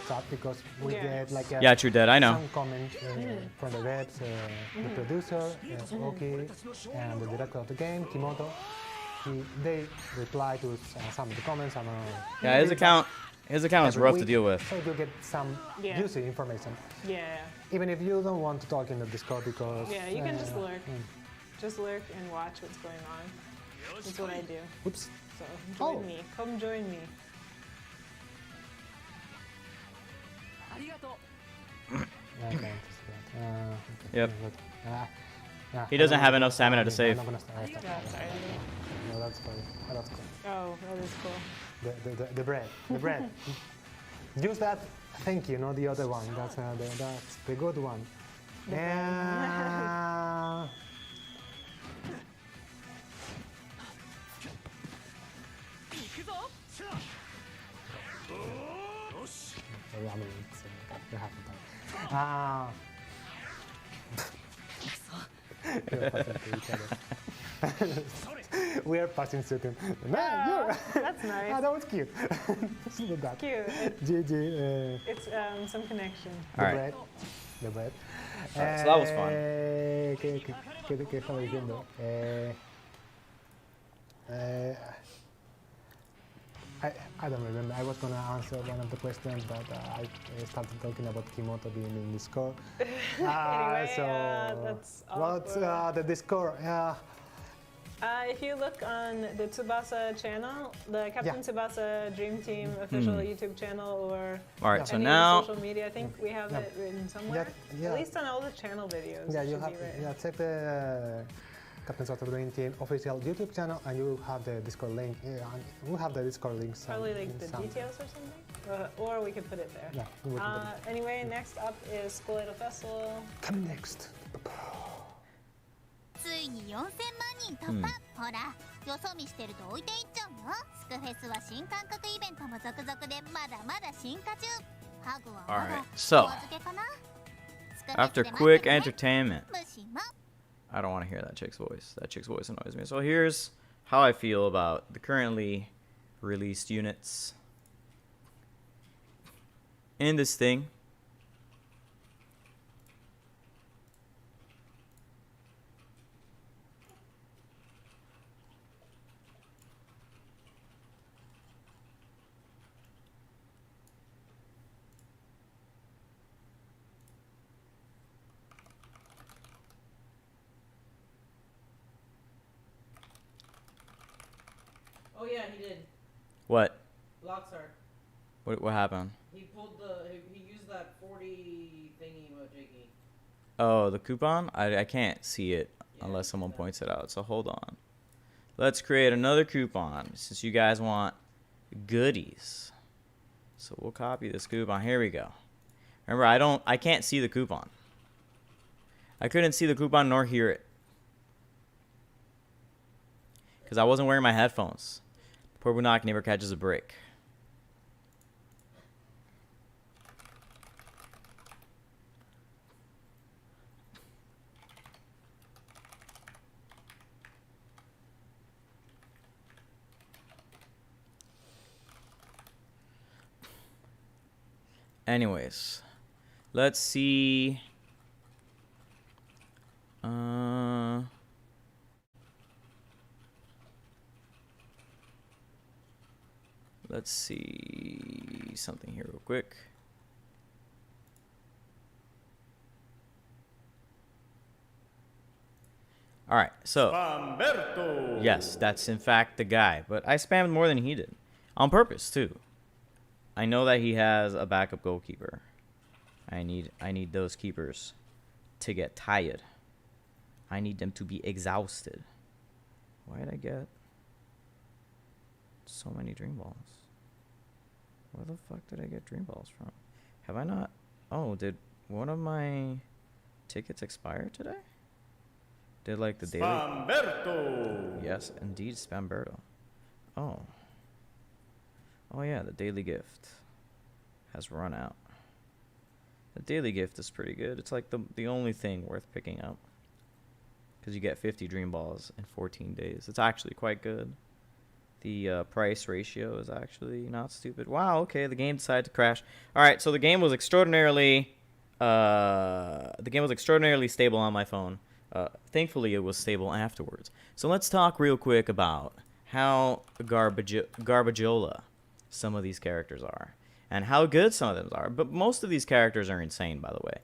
chat, because we Yeah. get like Yeah, true dead, I know. some comments from the reps, the producer, Oki, and the director of the game, Kimoto. They reply to some of the comments. And, Yeah, his account is every rough to week, deal with. So you get some Yeah. juicy information. Yeah. Even if you don't want to talk in the Discord, because Yeah, you can just lurk. Just lurk and watch what's going on. That's what I do. Oops. So join Oh. me. Come join me. Okay. Yep. He doesn't have enough stamina to save. Yeah, sorry. No, that's fine. Oh, that's cool. Oh, that is cool. The bread. The bread. Use that. Thank you, not the other one. That's the good one. Yeah. I mean, it's, you have to we are passing to each other. That's nice. That was cute. Look at that. Cute. GG. It's some connection. All right. The bread. Alright, so that was fun. ¿Qué estaba diciendo? I don't remember. I was going to answer one of the questions, but I started talking about Kimoto being in Discord. Anyway, so, that's what's awkward. the Discord? If you look on the Tsubasa channel, the Captain Tsubasa Dream Team official YouTube channel, or All right, so any now of the social media, I think we have it written somewhere. Yeah. At least on all the channel videos. Yeah, it you should have be written. check the Captain Tsubasa Dream Team official YouTube channel, and you have the Discord link. Yeah, and we have the Discord links. Probably like the details or something, or we could put it there. Yeah, we can put it. Anyway, next up is School Idol Festival. Coming next. ついに4000万人突破、ほらよそ見してると置いていっちゃうよ Alright, so after quick entertainment, I don't want to hear that chick's voice. That chick's voice annoys me. So here's how I feel about the currently released units in this thing. Oh yeah, he did. What? Lockhart. What happened? He pulled he used that 40 thingy majiggy. Oh, the coupon? I can't see it unless someone points it out. So hold on. Let's create another coupon since you guys want goodies. So we'll copy this coupon. Here we go. Remember, I can't see the coupon. I couldn't see the coupon nor hear it because I wasn't wearing my headphones. Poor Bunak never catches a break. Anyways, let's see. Let's see something here real quick. All right, so Spamberto. Yes, that's in fact the guy, but I spammed more than he did on purpose too. I know that he has a backup goalkeeper. I need those keepers to get tired. I need them to be exhausted. Why did I get so many dream balls? Where the fuck did I get dream balls from? Have I not? Oh, did one of my tickets expire today? Did like the daily? Spamberto. Yes, indeed, Spamberto. Oh. Oh yeah, the daily gift has run out. The daily gift is pretty good. It's like the only thing worth picking up because you get 50 dream balls in 14 days. It's actually quite good. The price ratio is actually not stupid. Wow, okay, the game decided to crash. All right, so the game was extraordinarily stable on my phone. Thankfully, it was stable afterwards. So let's talk real quick about how garbageola some of these characters are and how good some of them are. But most of these characters are insane, by the way.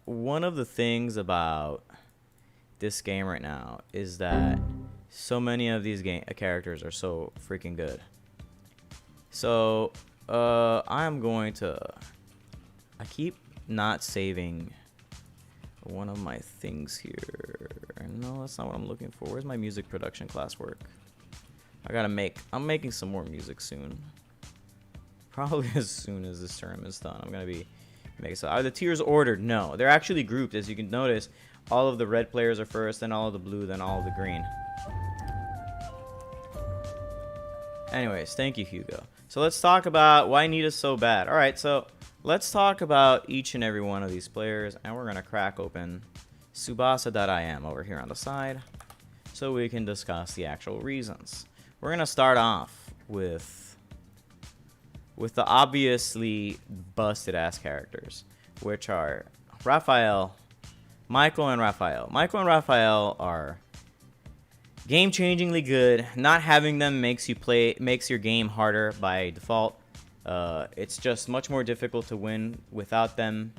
One of the things about this game right now is that so many of these characters are so freaking good. So I'm going to... I keep not saving one of my things here. No, that's not what I'm looking for. Where's my music production classwork? I'm making some more music soon. Probably as soon as this term is done. I'm gonna be making. So are the tiers ordered? No, they're actually grouped. As you can notice, all of the red players are first, then all of the blue, then all of the green. Anyways, thank you, Hugo. So let's talk about why Nita's so bad. All right, so let's talk about each and every one of these players, and we're gonna crack open Subasa.im over here on the side, so we can discuss the actual reasons. We're gonna start off with the obviously busted ass characters, which are Michael and Raphael. Michael and Raphael are game-changingly good. Not having them makes your game harder by default. It's just much more difficult to win without them.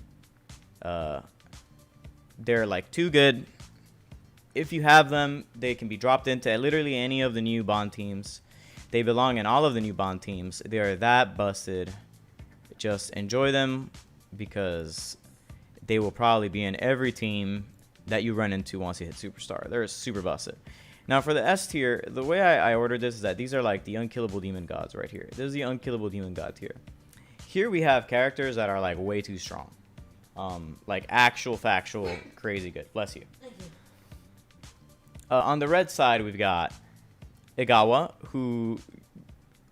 They're like too good. If you have them, they can be dropped into literally any of the new Bond teams. They belong in all of the new Bond teams. They are that busted. Just enjoy them because they will probably be in every team that you run into once you hit Superstar. They're super busted. Now for the S tier, the way I ordered this is that these are like the unkillable demon gods right here. This is the unkillable demon god tier. Here we have characters that are like way too strong. Like actual factual crazy good. Bless you. On the red side, we've got Igawa, who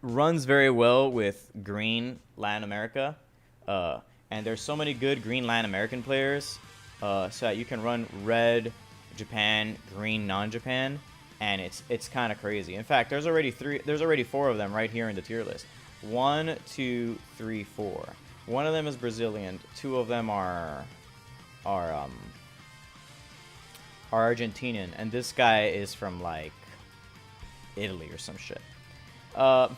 runs very well with green Latin America. And there's so many good green Latin American players so that you can run red Japan, green non-Japan, and it's kind of crazy. In fact, there's already 4 of them right here in the tier list. 1, 2, 3, 4. One of them is Brazilian. 2 of them are Argentinian, and this guy is from like Italy or some shit.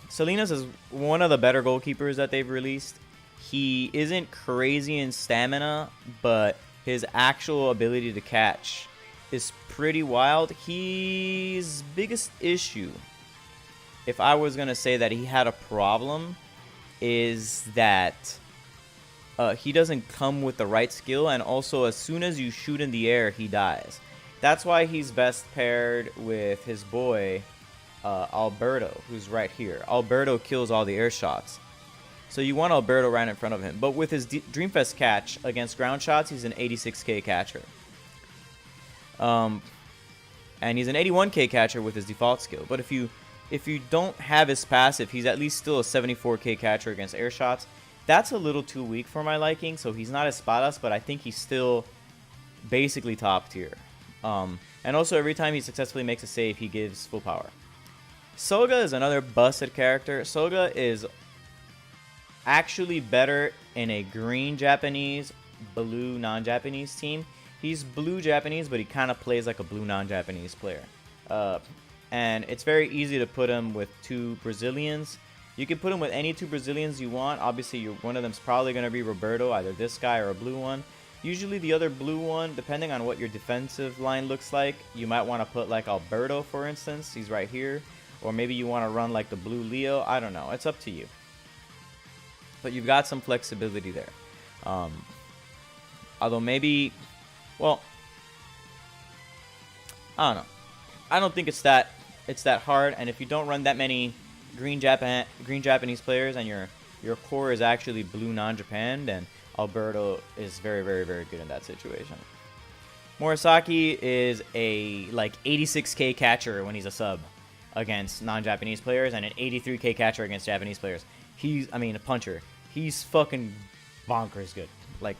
Salinas is one of the better goalkeepers that they've released. He isn't crazy in stamina, but his actual ability to catch is pretty wild. His biggest issue, if I was going to say that he had a problem, is that he doesn't come with the right skill, and also as soon as you shoot in the air, he dies. That's why he's best paired with his boy, Alberto, who's right here. Alberto kills all the air shots. So you want Alberto right in front of him. But with his Dreamfest catch against ground shots, he's an 86k catcher. And he's an 81k catcher with his default skill. But if you don't have his passive, he's at least still a 74k catcher against air shots. That's a little too weak for my liking. So he's not espadas, but I think he's still basically top tier. And also every time he successfully makes a save, he gives full power. Soga is another busted character. Soga is actually better in a green Japanese, blue non-Japanese team. He's blue Japanese, but he kind of plays like a blue non-Japanese player. And it's very easy to put him with 2 Brazilians. You can put him with any 2 Brazilians you want. Obviously, one of them's probably going to be Roberto, either this guy or a blue one. Usually the other blue one, depending on what your defensive line looks like, you might want to put like Alberto, for instance. He's right here. Or maybe you want to run like the blue Leo. I don't know. It's up to you. But you've got some flexibility there. Although maybe, well, I don't know. I don't think it's that hard. And if you don't run that many green Japanese players and your core is actually blue non-Japan, then Alberto is very, very, very good in that situation. Morasaki is a like 86k catcher when he's a sub against non-Japanese players, and an 83k catcher against Japanese players. A puncher. He's fucking bonkers good. Like,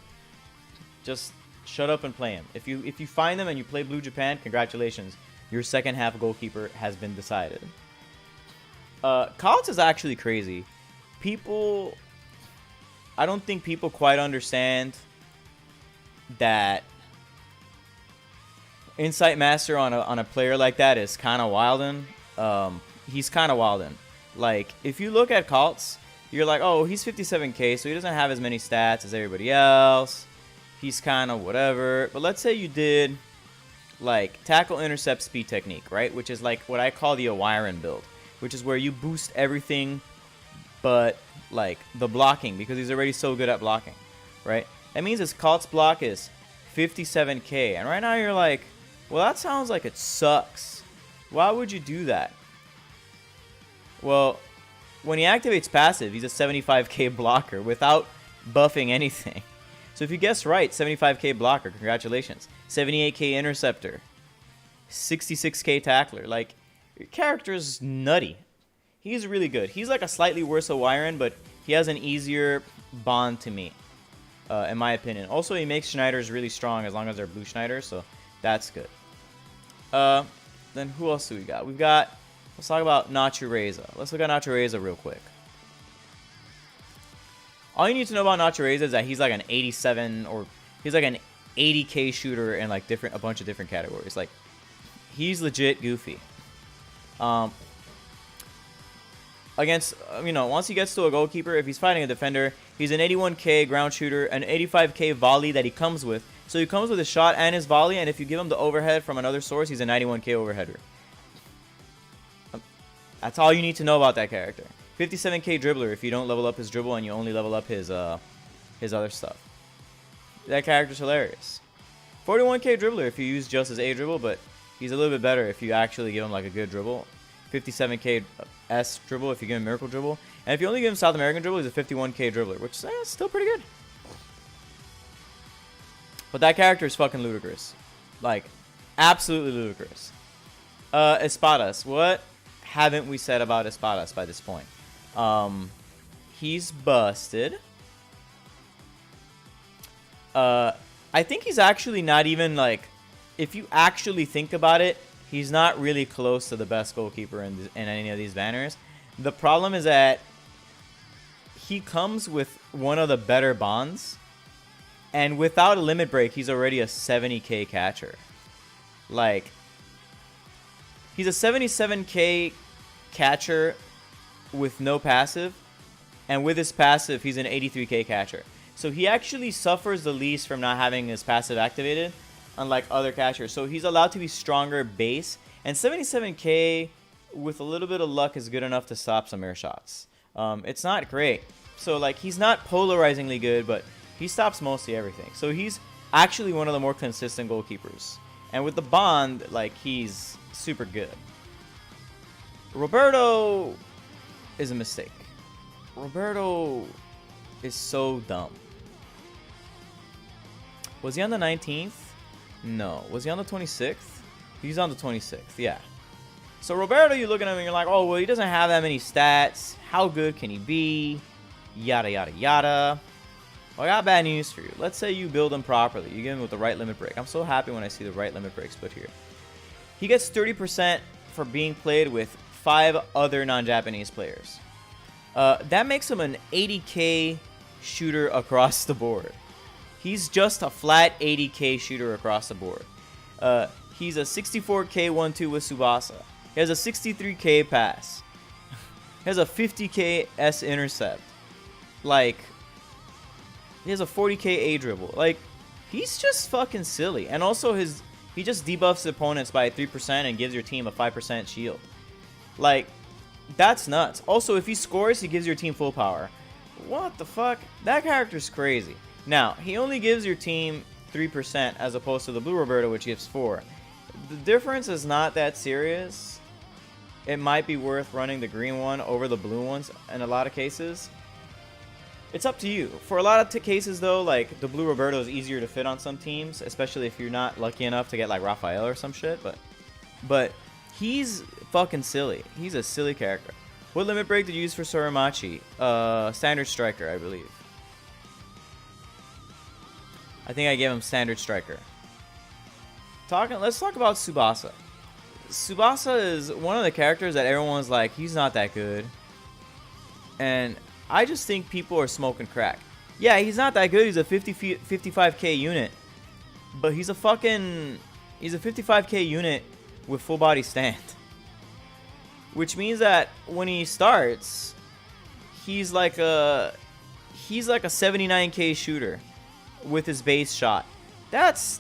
just shut up and play him. If you find them and you play Blue Japan, congratulations. Your second half goalkeeper has been decided. College is actually crazy. I don't think people quite understand that Insight Master on a player like that is kind of wildin'. He's kind of wildin'. Like, if you look at Kaltz, you're like, oh, he's 57k, so he doesn't have as many stats as everybody else. He's kind of whatever. But let's say you did, like, tackle, intercept, speed technique, right? Which is like what I call the Owiron build, which is where you boost everything but, like, the blocking, because he's already so good at blocking, right? That means his Kaltz block is 57k. And right now you're like, well, that sounds like it sucks. Why would you do that? Well, when he activates passive, he's a 75k blocker without buffing anything. So if you guess right, 75k blocker, congratulations. 78k interceptor. 66k tackler. Like, your character is nutty. He's really good. He's like a slightly worse Owiron, but he has an easier bond to me, in my opinion. Also, he makes Schneiders really strong as long as they're blue Schneiders, so that's good. Then who else do we got? Let's talk about Natureza. Let's look at Natureza real quick. All you need to know about Natureza is that he's like an 87 or he's like an 80k shooter in like a bunch of different categories. Like, he's legit goofy. Once he gets to a goalkeeper, if he's fighting a defender, he's an 81k ground shooter, an 85k volley that he comes with. So he comes with his shot and his volley, and if you give him the overhead from another source, he's a 91k overheader. That's all you need to know about that character. 57k dribbler if you don't level up his dribble and you only level up his other stuff. That character's hilarious. 41k dribbler if you use just his A dribble, but he's a little bit better if you actually give him like a good dribble. 57k S dribble if you give him Miracle dribble. And if you only give him South American dribble, he's a 51k dribbler, which is still pretty good. But that character is fucking ludicrous. Like, absolutely ludicrous. Espadas. What haven't we said about Espadas by this point? He's busted. I think he's actually not even like, if you actually think about it, he's not really close to the best goalkeeper in any of these banners. The problem is that he comes with one of the better bonds, and without a limit break, he's already a 70k catcher. Like, he's a 77k catcher with no passive, and with his passive, he's an 83k catcher. So he actually suffers the least from not having his passive activated, unlike other catchers. So he's allowed to be stronger base, and 77k with a little bit of luck is good enough to stop some air shots. It's not great. So like, he's not polarizingly good, but he stops mostly everything. So he's actually one of the more consistent goalkeepers. And with the bond, like, he's super good. Roberto is a mistake. Roberto is so dumb. Was he on the 19th? No. Was he on the 26th? He's on the 26th, yeah. So Roberto, you look at him and you're like, oh, well, he doesn't have that many stats. How good can he be? Yada, yada, yada. Well, I got bad news for you. Let's say you build him properly. You get him with the right limit break. I'm so happy when I see the right limit breaks put here. He gets 30% for being played with 5 other non-Japanese players. That makes him an 80k shooter across the board. He's just a flat 80k shooter across the board. He's a 64k 1-2 with Tsubasa. He has a 63k pass. He has a 50k S intercept. Like, he has a 40k A dribble. Like, he's just fucking silly. And also he just debuffs opponents by 3% and gives your team a 5% shield. Like, that's nuts. Also, if he scores, he gives your team full power. What the fuck? That character's crazy. Now, he only gives your team 3% as opposed to the blue Roberto, which gives 4. The difference is not that serious. It might be worth running the green one over the blue ones in a lot of cases. It's up to you. For a lot of cases, though, like, the blue Roberto is easier to fit on some teams, especially if you're not lucky enough to get, like, Rafael or some shit. But he's fucking silly. He's a silly character. What limit break did you use for Sorimachi? Standard striker, I believe. I think I gave him standard striker. Let's talk about Tsubasa. Tsubasa is one of the characters that everyone's like, he's not that good. And I just think people are smoking crack. Yeah, he's not that good. He's a 55k unit. But he's a 55k unit with full body stand. Which means that when he starts, he's like a 79k shooter with his base shot. That's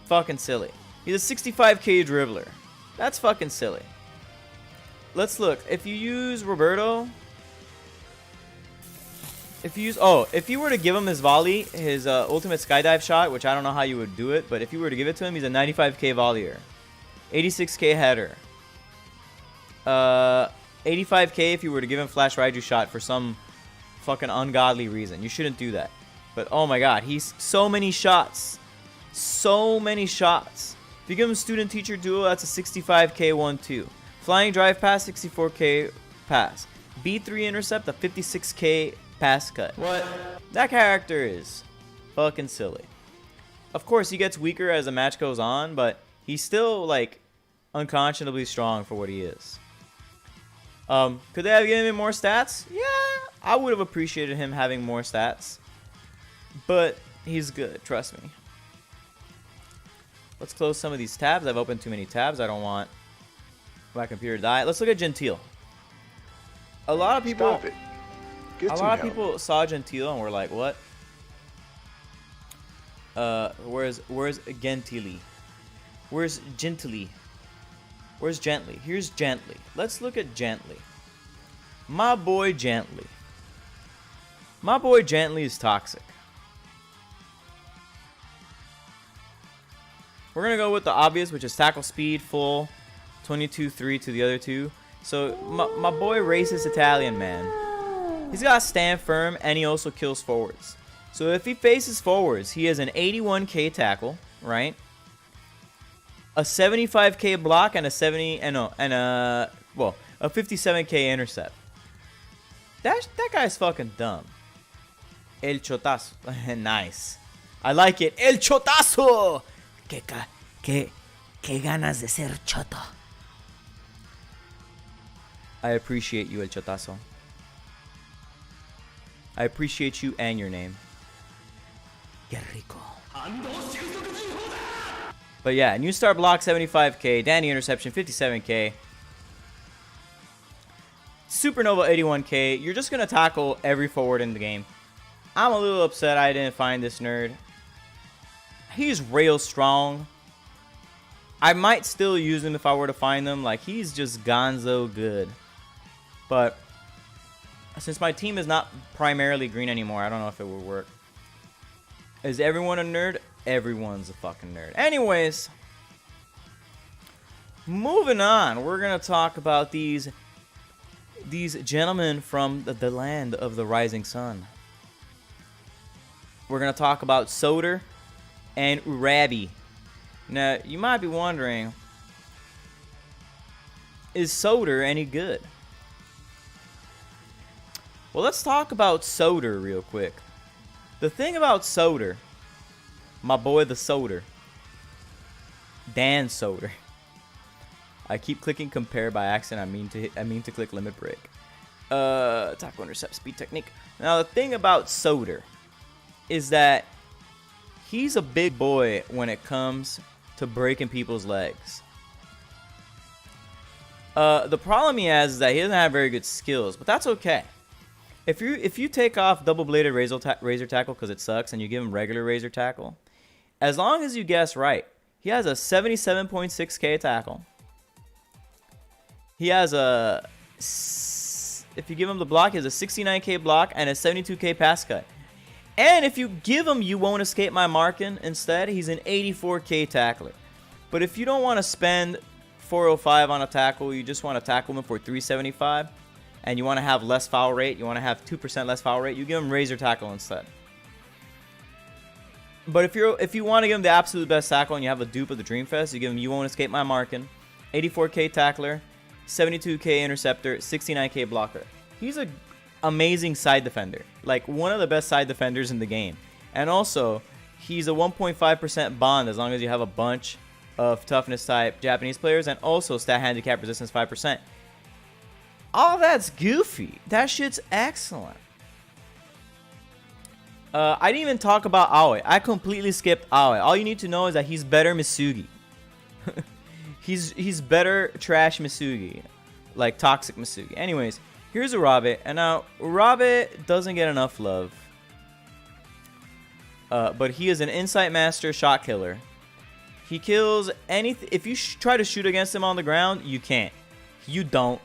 fucking silly. He's a 65k dribbler. That's fucking silly. Let's look. If you use Roberto, if you were to give him his volley, his ultimate skydive shot, which I don't know how you would do it, but if you were to give it to him, he's a 95k volleyer, 86k header, 85k if you were to give him flash Raiju shot for some fucking ungodly reason. You shouldn't do that. But oh my god, he's so many shots. So many shots. If you give him student teacher duo, that's a 65k 1-2. Flying drive pass, 64k pass. B3 intercept, a 56k pass cut. What? That character is fucking silly. Of course, he gets weaker as the match goes on, but he's still, like, unconscionably strong for what he is. Could they have given him more stats? Yeah, I would have appreciated him having more stats. But he's good, trust me. Let's close some of these tabs. I've opened too many tabs. I don't want my computer to die. Let's look at Gentile. A lot of people people saw Gentile and were like, what? Where's Gentili? Where's Gentili? Where's Gently? Here's Gently. Let's look at Gently. My boy Gently. My boy Gently is toxic. We're going to go with the obvious, which is tackle speed, full, 22-3 to the other two. So, my boy racist Italian, man. He's got stand firm, and he also kills forwards. So, if he faces forwards, he has an 81k tackle, right? A 75k block and a well, a 57k intercept. That guy's fucking dumb. El chotazo. Nice. I like it. El chotazo. Que ganas de ser choto. I appreciate you, El chotazo. I appreciate you and your name. Que rico. But yeah, new star block 75k, Danny interception 57k, Supernova 81k. You're just gonna tackle every forward in the game. I'm a little upset I didn't find this nerd. He's real strong. I might still use him if I were to find him. Like, he's just gonzo good. But since my team is not primarily green anymore, I don't know if it would work. Is everyone a nerd? Everyone's a fucking nerd. Anyways, moving on. We're going to talk about these gentlemen from the land of the rising sun. We're going to talk about Soder and Urabi. Now, you might be wondering, is Soder any good? Well, let's talk about Soder real quick. The thing about Soder, my boy the Soder, Dan Soder. I keep clicking compare by accident. I mean to click limit break. Tackle intercept speed technique. Now the thing about Soder is that he's a big boy when it comes to breaking people's legs. The problem he has is that he doesn't have very good skills, but that's okay. If you take off double-bladed razor tackle because it sucks, and you give him regular razor tackle, as long as you guess right, he has a 77.6k tackle. He has a, if you give him the block, he has a 69k block and a 72k pass cut. And if you give him you won't escape my marking instead, he's an 84k tackler. But if you don't want to spend 405 on a tackle, you just want to tackle him for 375, and you want to have less foul rate, you want to have 2% less foul rate, you give him razor tackle instead. But if you want to give him the absolute best tackle and you have a dupe of the Dreamfest, you give him you won't escape my marking, 84k tackler, 72k interceptor, 69k blocker. He's an amazing side defender, like one of the best side defenders in the game. And also, he's a 1.5% bond as long as you have a bunch of toughness type Japanese players, and also stat handicap resistance 5%. All that's goofy. That shit's excellent. I didn't even talk about Aoi. I completely skipped Aoi. All you need to know is that he's better Misugi. he's better trash Misugi, like toxic Misugi. Anyways, here's Urabe, and now Urabe doesn't get enough love, but he is an Insight Master shot killer. He kills anything. If you try to shoot against him on the ground, you can't. You don't,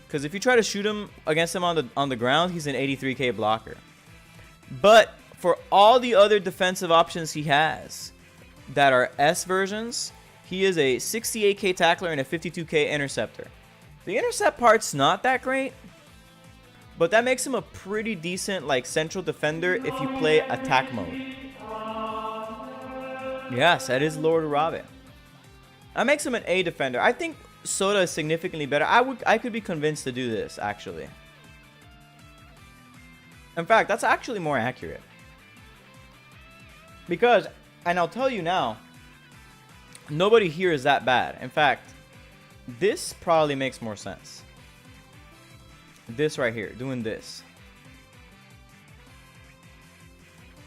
because if you try to shoot him against him on the ground, he's an 83k blocker. But for all the other defensive options he has that are S versions, he is a 68k tackler and a 52k interceptor. The intercept part's not that great, but that makes him a pretty decent like central defender if you play attack mode. Yes, that is Lord Urabe. That makes him an A defender. I think Soda is significantly better. I could be convinced to do this, actually. In fact, that's actually more accurate. Because, and I'll tell you now, nobody here is that bad. In fact, this probably makes more sense. This right here, doing this.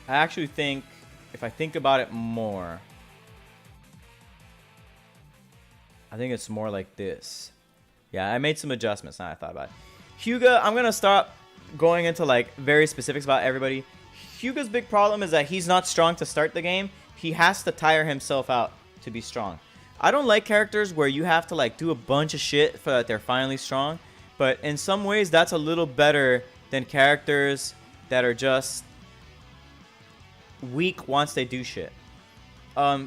I actually think, if I think about it more, I think it's more like this. Yeah, I made some adjustments now I thought about it. Hyuga, I'm going to stop going into like very specifics about everybody. Hyuga's big problem is that he's not strong to start the game. He has to tire himself out to be strong. I don't like characters where you have to like do a bunch of shit so that they're finally strong. But in some ways, that's a little better than characters that are just weak once they do shit.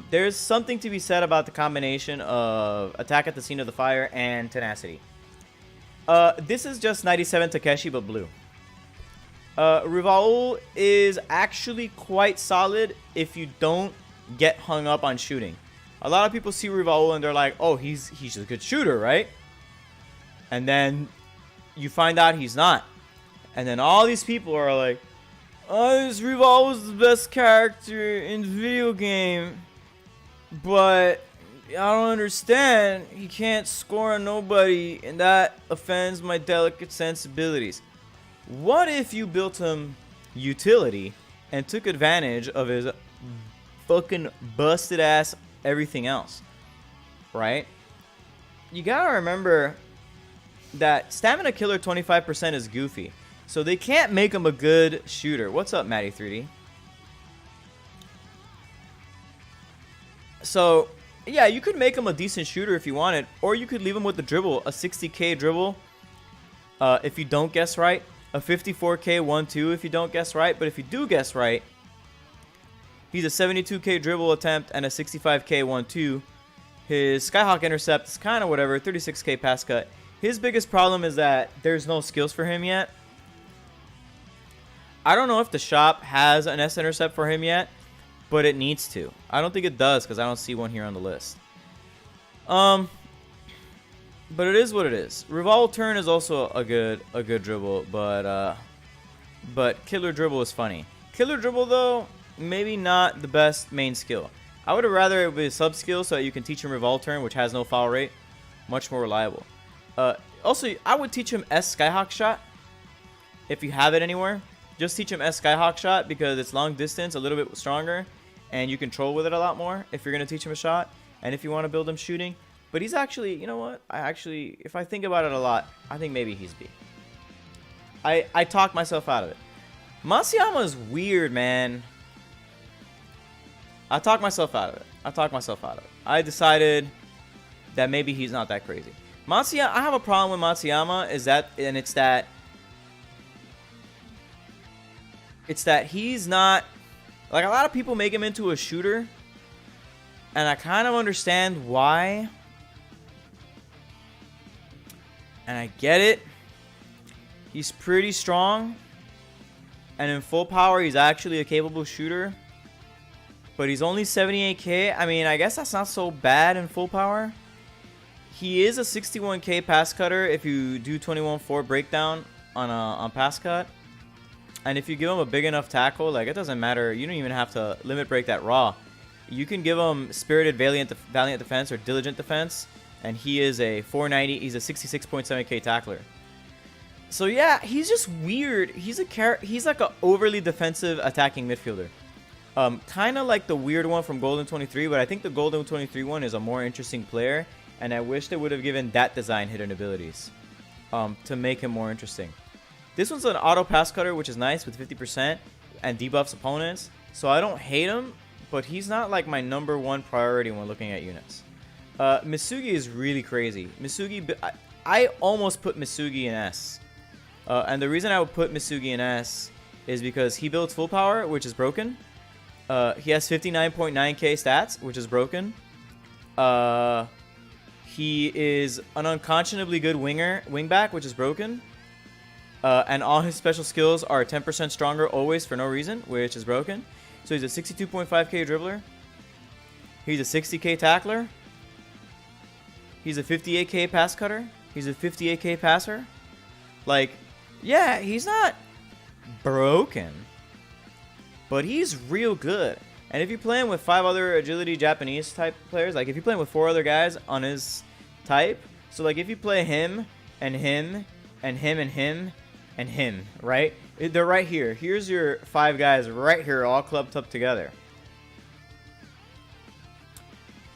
There's something to be said about the combination of Attack at the Scene of the Fire and Tenacity. This is just 97 Takeshi, but blue. Rivaul is actually quite solid if you don't get hung up on shooting. A lot of people see Rivaul and they're like, oh, he's a good shooter, right? And then you find out he's not. And then all these people are like, oh, this Revolve was the best character in the video game. But I don't understand. He can't score on nobody, and that offends my delicate sensibilities. What if you built him utility and took advantage of his fucking busted ass everything else? Right? You gotta remember that stamina killer 25% is goofy. So they can't make him a good shooter. What's up, Matty 3D? So, yeah, you could make him a decent shooter if you wanted, or you could leave him with the dribble, a 60k dribble if you don't guess right, a 54k 1-2 if you don't guess right, but if you do guess right, he's a 72k dribble attempt and a 65k 1-2. His Skyhawk intercept is kind of whatever, 36k pass cut. His biggest problem is that there's no skills for him yet. I don't know if the shop has an S intercept for him yet, but it needs to. I don't think it does because I don't see one here on the list. But it is what it is. Revolve turn is also a good dribble, but killer dribble is funny. Killer dribble though, maybe not the best main skill. I would have rather it be a sub skill so that you can teach him revolve turn, which has no foul rate, much more reliable. Also, I would teach him S Skyhawk shot if you have it anywhere. Just teach him S Skyhawk shot because it's long distance, a little bit stronger, and you control with it a lot more if you're going to teach him a shot and if you want to build him shooting. But he's actually, you know what? If I think about it a lot, I think maybe he's B. I talked myself out of it. Masayama is weird, man. I talked myself out of it. I decided that maybe he's not that crazy. Matsuyama, I have a problem with Matsuyama, it's that he's not, like, a lot of people make him into a shooter, and I kind of understand why, and I get it. He's pretty strong, and in full power he's actually a capable shooter, but he's only 78k. I mean, I guess that's not so bad in full power. He is a 61k pass cutter if you do 21-4 breakdown on pass cut. And if you give him a big enough tackle, like, it doesn't matter. You don't even have to limit break that raw. You can give him spirited valiant defense or diligent defense, and he is a 490. He's a 66.7k tackler. So yeah, he's just weird. He's like a overly defensive attacking midfielder. Kind of like the weird one from Golden 23, but I think the Golden 23 one is a more interesting player, and I wish they would have given that design hidden abilities to make him more interesting. This one's an auto pass cutter, which is nice with 50% and debuffs opponents. So I don't hate him, but he's not like my #1 priority when looking at units. Misugi is really crazy. Misugi, I almost put Misugi in S. And the reason I would put Misugi in S is because he builds full power, which is broken. He has 59.9k stats, which is broken. He is an unconscionably good wingback, which is broken. And all his special skills are 10% stronger always for no reason, which is broken. So he's a 62.5k dribbler. He's a 60k tackler. He's a 58k pass cutter. He's a 58k passer. Like, yeah, he's not broken, but he's real good. And if you play him with 5 other agility Japanese type players, like if you play him with 4 other guys on his type, so like if you play him and him and him and him and him, right? They're right here. Here's your 5 guys right here, all clubbed up together.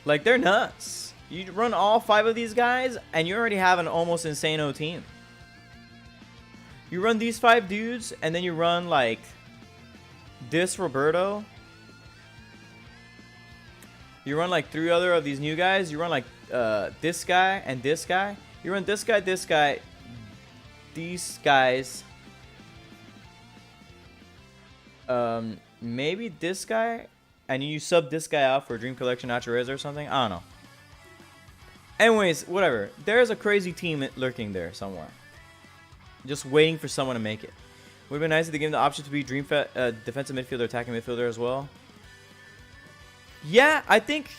Like, they're nuts. You run all 5 of these guys, and you already have an almost insane-o team. You run these 5 dudes, and then you run, like, this Roberto. You run, like, 3 other of these new guys. You run, like, this guy and this guy. You run this guy, these guys, maybe this guy, and you sub this guy out for Dream Collection Natureza or something. I don't know. Anyways, whatever. There's a crazy team lurking there somewhere, just waiting for someone to make it. Would have been nice if they gave him the option to be defensive midfielder, attacking midfielder as well. Yeah, I think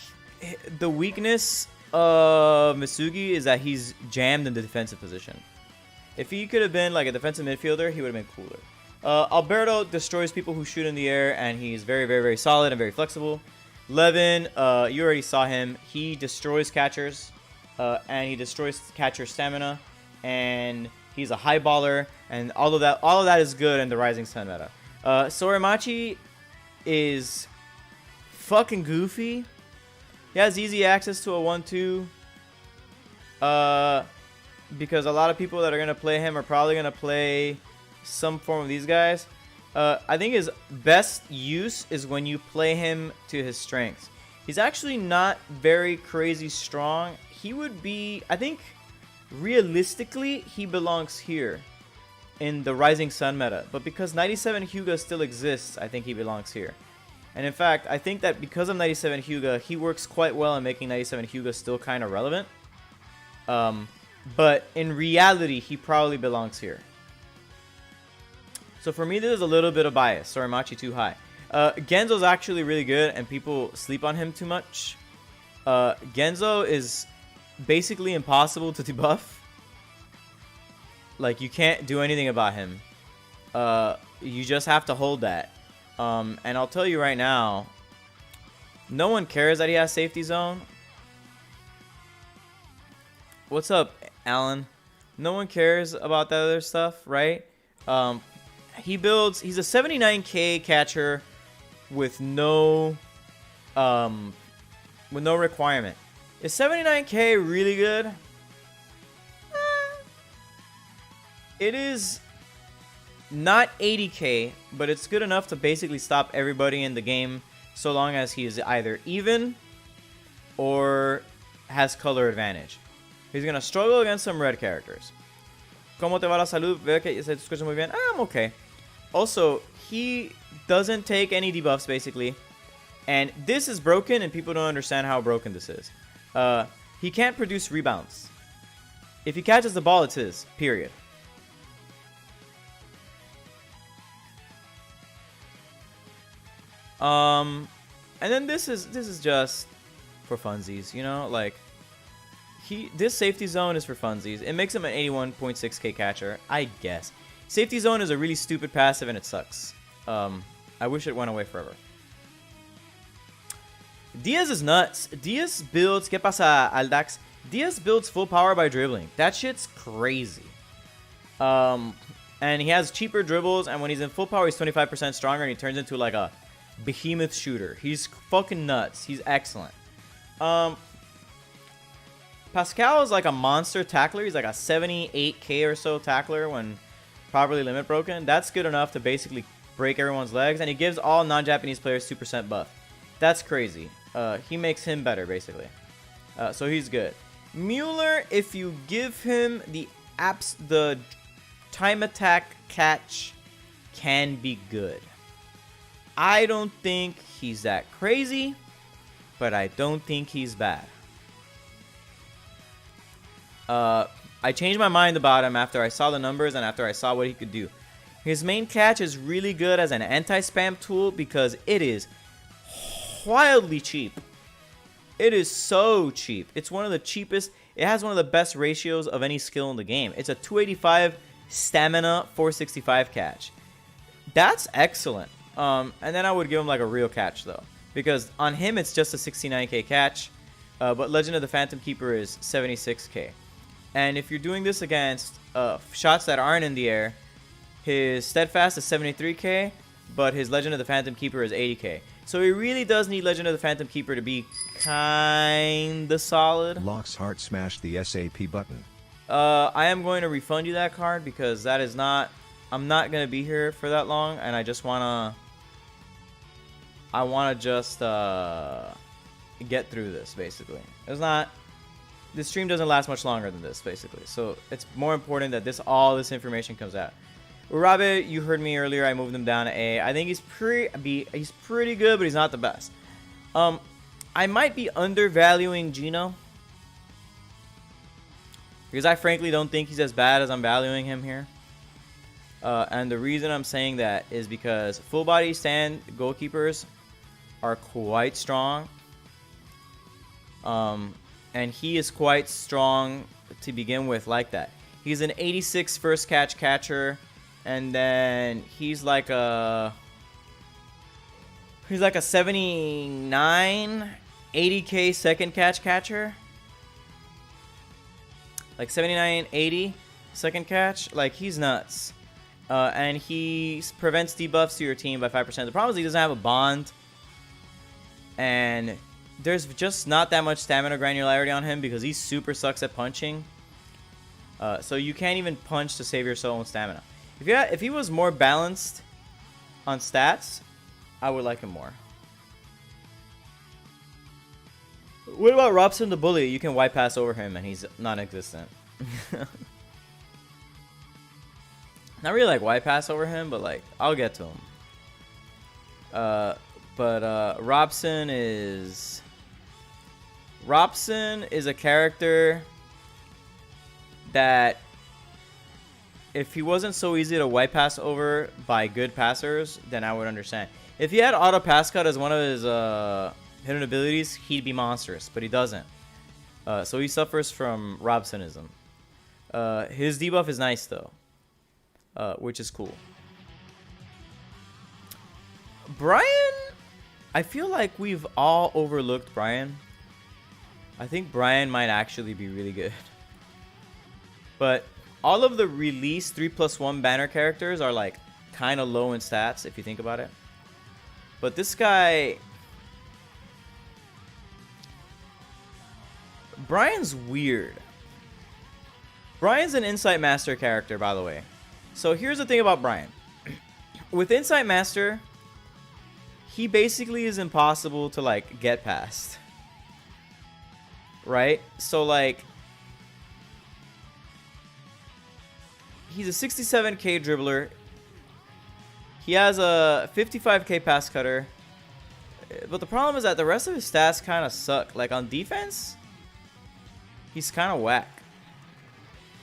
the weakness of Misugi is that he's jammed in the defensive position. If he could have been like a defensive midfielder, he would have been cooler. Alberto destroys people who shoot in the air, and he's very, very, very solid and very flexible. Levin, you already saw him. He destroys catchers, and he destroys catcher stamina, and he's a high baller, and all of that is good in the Rising Sun meta. Sorimachi is fucking goofy. He has easy access to a 1-2. Because a lot of people that are going to play him are probably going to play some form of these guys. I think his best use is when you play him to his strengths. He's actually not very crazy strong. He would be, I think, realistically, he belongs here in the Rising Sun meta. But because 97 Hyuga still exists, I think he belongs here. And in fact, I think that because of 97 Hyuga, he works quite well in making 97 Hyuga still kind of relevant. But in reality, he probably belongs here. So for me, this is a little bit of bias. Sorimachi too high. Genzo's actually really good, and people sleep on him too much. Genzo is basically impossible to debuff. Like, you can't do anything about him. You just have to hold that. And I'll tell you right now, no one cares that he has safety zone. What's up, Alan? No one cares about that other stuff, right? He's a 79k catcher with no requirement. Is 79k really good? It is not 80k, but it's good enough to basically stop everybody in the game so long as he is either even or has color advantage. He's going to struggle against some red characters. ¿Cómo te va la salud? Veo que se escucha muy bien. I'm okay. Also, he doesn't take any debuffs, basically. And this is broken, and people don't understand how broken this is. He can't produce rebounds. If he catches the ball, it's his. Period. And then this is just for funsies, you know? Like, this safety zone is for funsies. It makes him an 81.6k catcher, I guess. Safety zone is a really stupid passive, and it sucks. I wish it went away forever. Diaz is nuts. Diaz builds... ¿Qué pasa, Aldax? Diaz builds full power by dribbling. That shit's crazy. And he has cheaper dribbles, and when he's in full power, he's 25% stronger, and he turns into like a behemoth shooter. He's fucking nuts. He's excellent. Pascal is like a monster tackler. He's like a 78k or so tackler when properly limit broken. That's good enough to basically break everyone's legs, and he gives all non-Japanese players 2% buff. That's crazy. He makes him better, basically. So he's good. Mueller, if you give him the time attack catch, can be good. I don't think he's that crazy, but I don't think he's bad. I changed my mind about him after I saw the numbers and after I saw what he could do. His main catch is really good as an anti-spam tool because it is wildly cheap. It is so cheap. It's one of the cheapest. It has one of the best ratios of any skill in the game. It's a 285 stamina, 465 catch. That's excellent. And then I would give him like a real catch though, because on him it's just a 69k catch, but Legend of the Phantom Keeper is 76k. And if you're doing this against shots that aren't in the air, his Steadfast is 73k, but his Legend of the Phantom Keeper is 80k. So he really does need Legend of the Phantom Keeper to be kinda solid. Lockhart smashed the SAP button. I am going to refund you that card because that is not... I'm not going to be here for that long, and I just want to... I want to just get through this, basically. It's not... This stream doesn't last much longer than this, basically. So it's more important that all this information comes out. Urabe, you heard me earlier. I moved him down to A. I think he's pretty good, but he's not the best. I might be undervaluing Gino, because I frankly don't think he's as bad as I'm valuing him here. And the reason I'm saying that is because full body stand goalkeepers are quite strong. And he is quite strong to begin with like that. He's an 86 first catch catcher. And then he's like a 79, 80k second catch catcher. Like 79, 80 second catch. Like, he's nuts. And he prevents debuffs to your team by 5%. The problem is he doesn't have a bond. And there's just not that much stamina granularity on him because he super sucks at punching. So you can't even punch to save your own stamina. If he was more balanced on stats, I would like him more. What about Robson the Bully? You can white pass over him and he's non-existent. Not really like white pass over him, but like I'll get to him. Robson is a character that if he wasn't so easy to white pass over by good passers, then I would understand. If he had auto pass cut as one of his hidden abilities, he'd be monstrous, but he doesn't. So he suffers from Robsonism. His debuff is nice though, which is cool. Brian, I feel like we've all overlooked Brian. I think Brian might actually be really good. But all of the released 3+1 banner characters are like kind of low in stats if you think about it. But this guy, Brian's weird. Brian's an Insight Master character, by the way. So here's the thing about Brian. With Insight Master, he basically is impossible to like get past. Right? So like, he's a 67k dribbler. He has a 55k pass cutter. But the problem is that the rest of his stats kind of suck. Like on defense, he's kind of whack.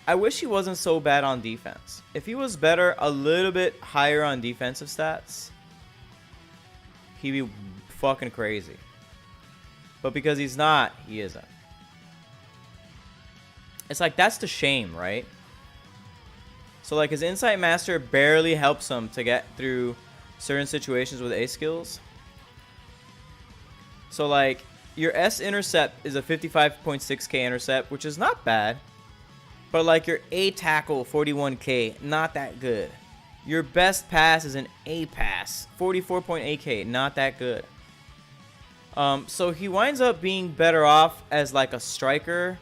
I wish he wasn't so bad on defense. If he was better, a little bit higher on defensive stats, he'd be fucking crazy. But because he's not, he isn't. It's like, that's the shame, right? So like his Insight Master barely helps him to get through certain situations with A skills. So like your S intercept is a 55.6k intercept, which is not bad. But like your A tackle 41k, not that good. Your best pass is an A pass, 44.8k, not that good. So he winds up being better off as like a striker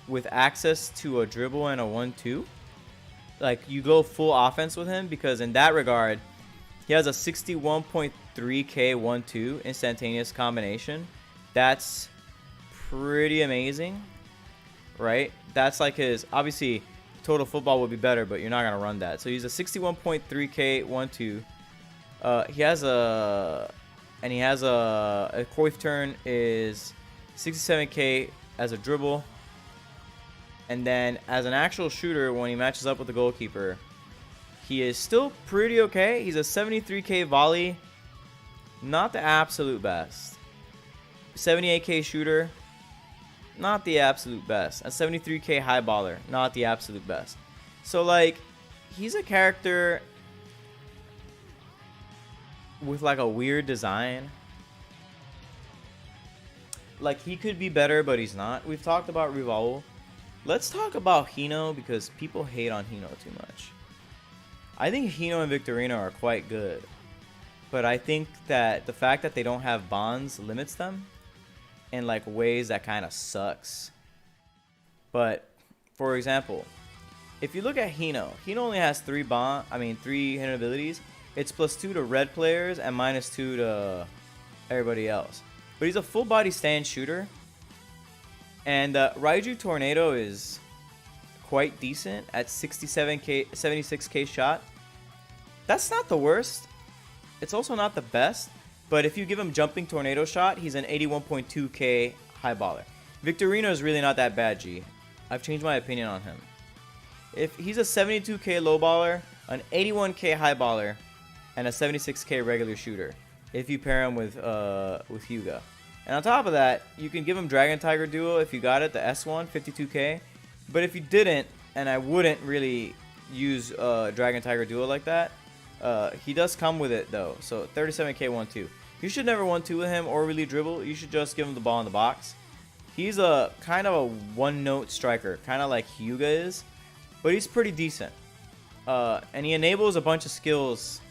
with access to a dribble and a 1-2. Like you go full offense with him because in that regard, he has a 61.3k 1-2 instantaneous combination. That's pretty amazing, right? That's like his, obviously total football would be better, but you're not gonna run that. So he's a 61.3k 1-2. He has a Cruyff turn is 67k as a dribble. And then as an actual shooter, when he matches up with the goalkeeper, he is still pretty okay. He's a 73k volley, not the absolute best. 78k shooter, not the absolute best. A 73k high baller, not the absolute best. So like, he's a character with like a weird design. Like he could be better, but he's not. We've talked about Rival. Let's talk about Hino because people hate on Hino too much. I think Hino and Victorino are quite good. But I think that the fact that they don't have bonds limits them in like ways that kind of sucks. But for example, if you look at Hino only has 3 hidden abilities. It's +2 to red players and -2 to everybody else. But he's a full body stand shooter. And Raiju Tornado is quite decent at 76k shot. That's not the worst. It's also not the best. But if you give him jumping tornado shot, he's an 81.2k high baller. Victorino is really not that bad, G. I've changed my opinion on him. If he's a 72k low baller, an 81k high baller, and a 76k regular shooter, if you pair him with Hyuga. And on top of that, you can give him Dragon Tiger Duo if you got it, the S1, 52k. But if you didn't, and I wouldn't really use Dragon Tiger Duo like that, he does come with it though. So 37k 1-2. You should never 1-2 with him or really dribble. You should just give him the ball in the box. He's a kind of a one-note striker, kind of like Hyuga is, but he's pretty decent. And he enables a bunch of skills.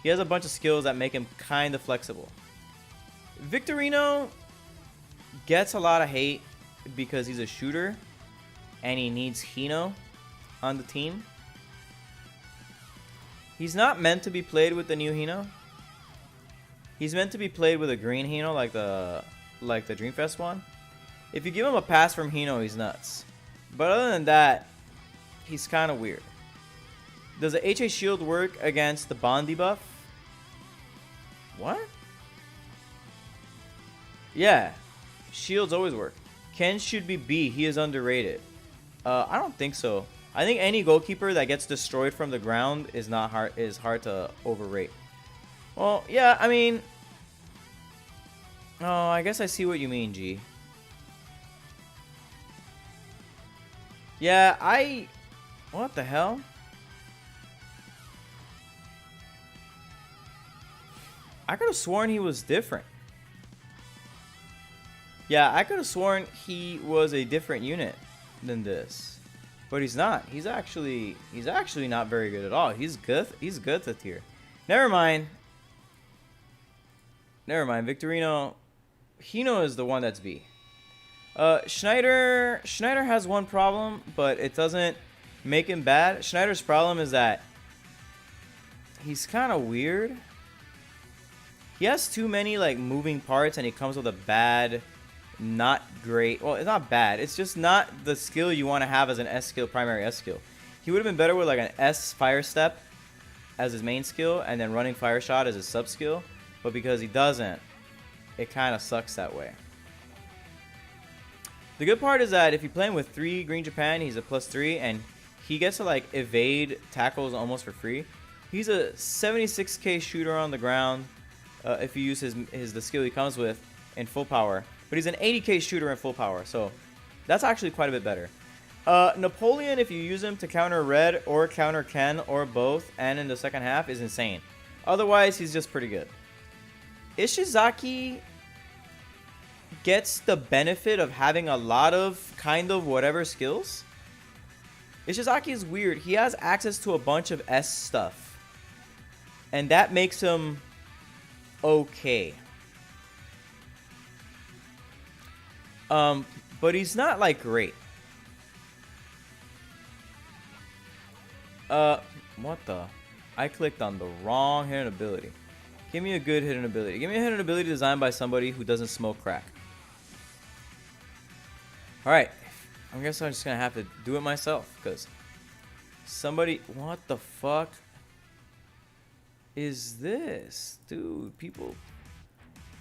He has a bunch of skills that make him kind of flexible. Victorino gets a lot of hate because he's a shooter and he needs Hino on the team. He's not meant to be played with the new Hino. He's meant to be played with a green Hino like the Dreamfest one. If you give him a pass from Hino, he's nuts. But other than that, he's kind of weird. Does the HA shield work against the Bond debuff? What? Yeah, shields always work. Ken should be B. He is underrated. I don't think so. I think any goalkeeper that gets destroyed from the ground is hard to overrate. Well, yeah, I mean, oh, I guess I see what you mean, G. Yeah, what the hell? I could have sworn he was different. Yeah, I could have sworn he was a different unit than this. But he's not. He's actually not very good at all. He's good to tier. Never mind. Victorino. Hino is the one that's B. Schneider has one problem, but it doesn't make him bad. Schneider's problem is that he's kind of weird. He has too many like moving parts, and he comes with a bad, not great. Well, it's not bad. It's just not the skill you want to have as an S skill, primary S skill. He would have been better with like an S fire step as his main skill, and then running fire shot as his sub skill. But because he doesn't, it kind of sucks that way. The good part is that if you play him with 3 Green Japan, he's a +3, and he gets to like evade tackles almost for free. He's a 76k shooter on the ground if you use the skill he comes with in full power. But he's an 80k shooter in full power, so that's actually quite a bit better. Napoleon, if you use him to counter Red or counter Ken or both, and in the second half, is insane. Otherwise, he's just pretty good. Ishizaki gets the benefit of having a lot of kind of whatever skills. Ishizaki is weird. He has access to a bunch of S stuff, and that makes him okay. But he's not like great. What the? I clicked on the wrong hidden ability. Give me a good hidden ability. Give me a hidden ability designed by somebody who doesn't smoke crack. Alright. I guess I'm just gonna have to do it myself, because somebody... What the fuck is this? Dude, people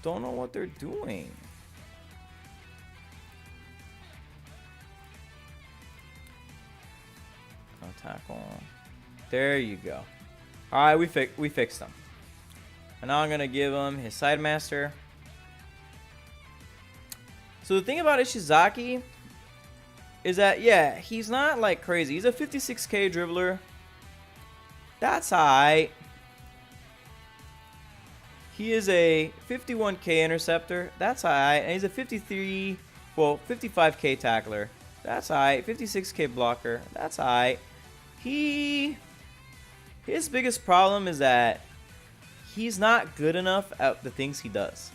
don't know what they're doing. Tackle. There you go. Alright, we fixed him. And now I'm going to give him his side master. So the thing about Ishizaki is that, yeah, he's not like crazy. He's a 56k dribbler. That's alright. He is a 51k interceptor. That's alright. And he's a 55k tackler. That's alright. 56k blocker. That's alright. His biggest problem is that he's not good enough at the things he does.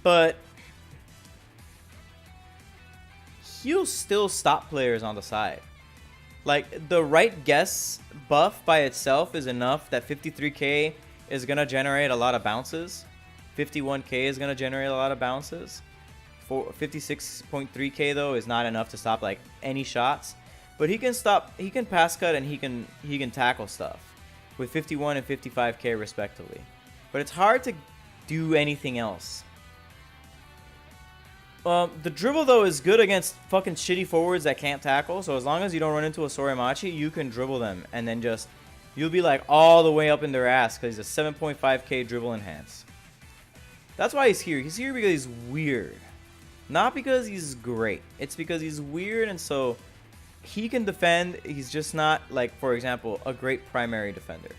But he'll still stop players on the side. Like, the right guess buff by itself is enough that 53k is going to generate a lot of bounces. 51k is going to generate a lot of bounces. 56.3k though is not enough to stop like any shots. But he can pass cut, and he can tackle stuff with 51 and 55k respectively. But it's hard to do anything else. The dribble though is good against fucking shitty forwards that can't tackle. So as long as you don't run into a Sorimachi, you can dribble them, and then you'll be like all the way up in their ass because he's a 7.5k dribble enhance. That's why he's here. He's here because he's weird. Not because he's great. It's because he's weird, and so he can defend. He's just not, like, for example, a great primary defender.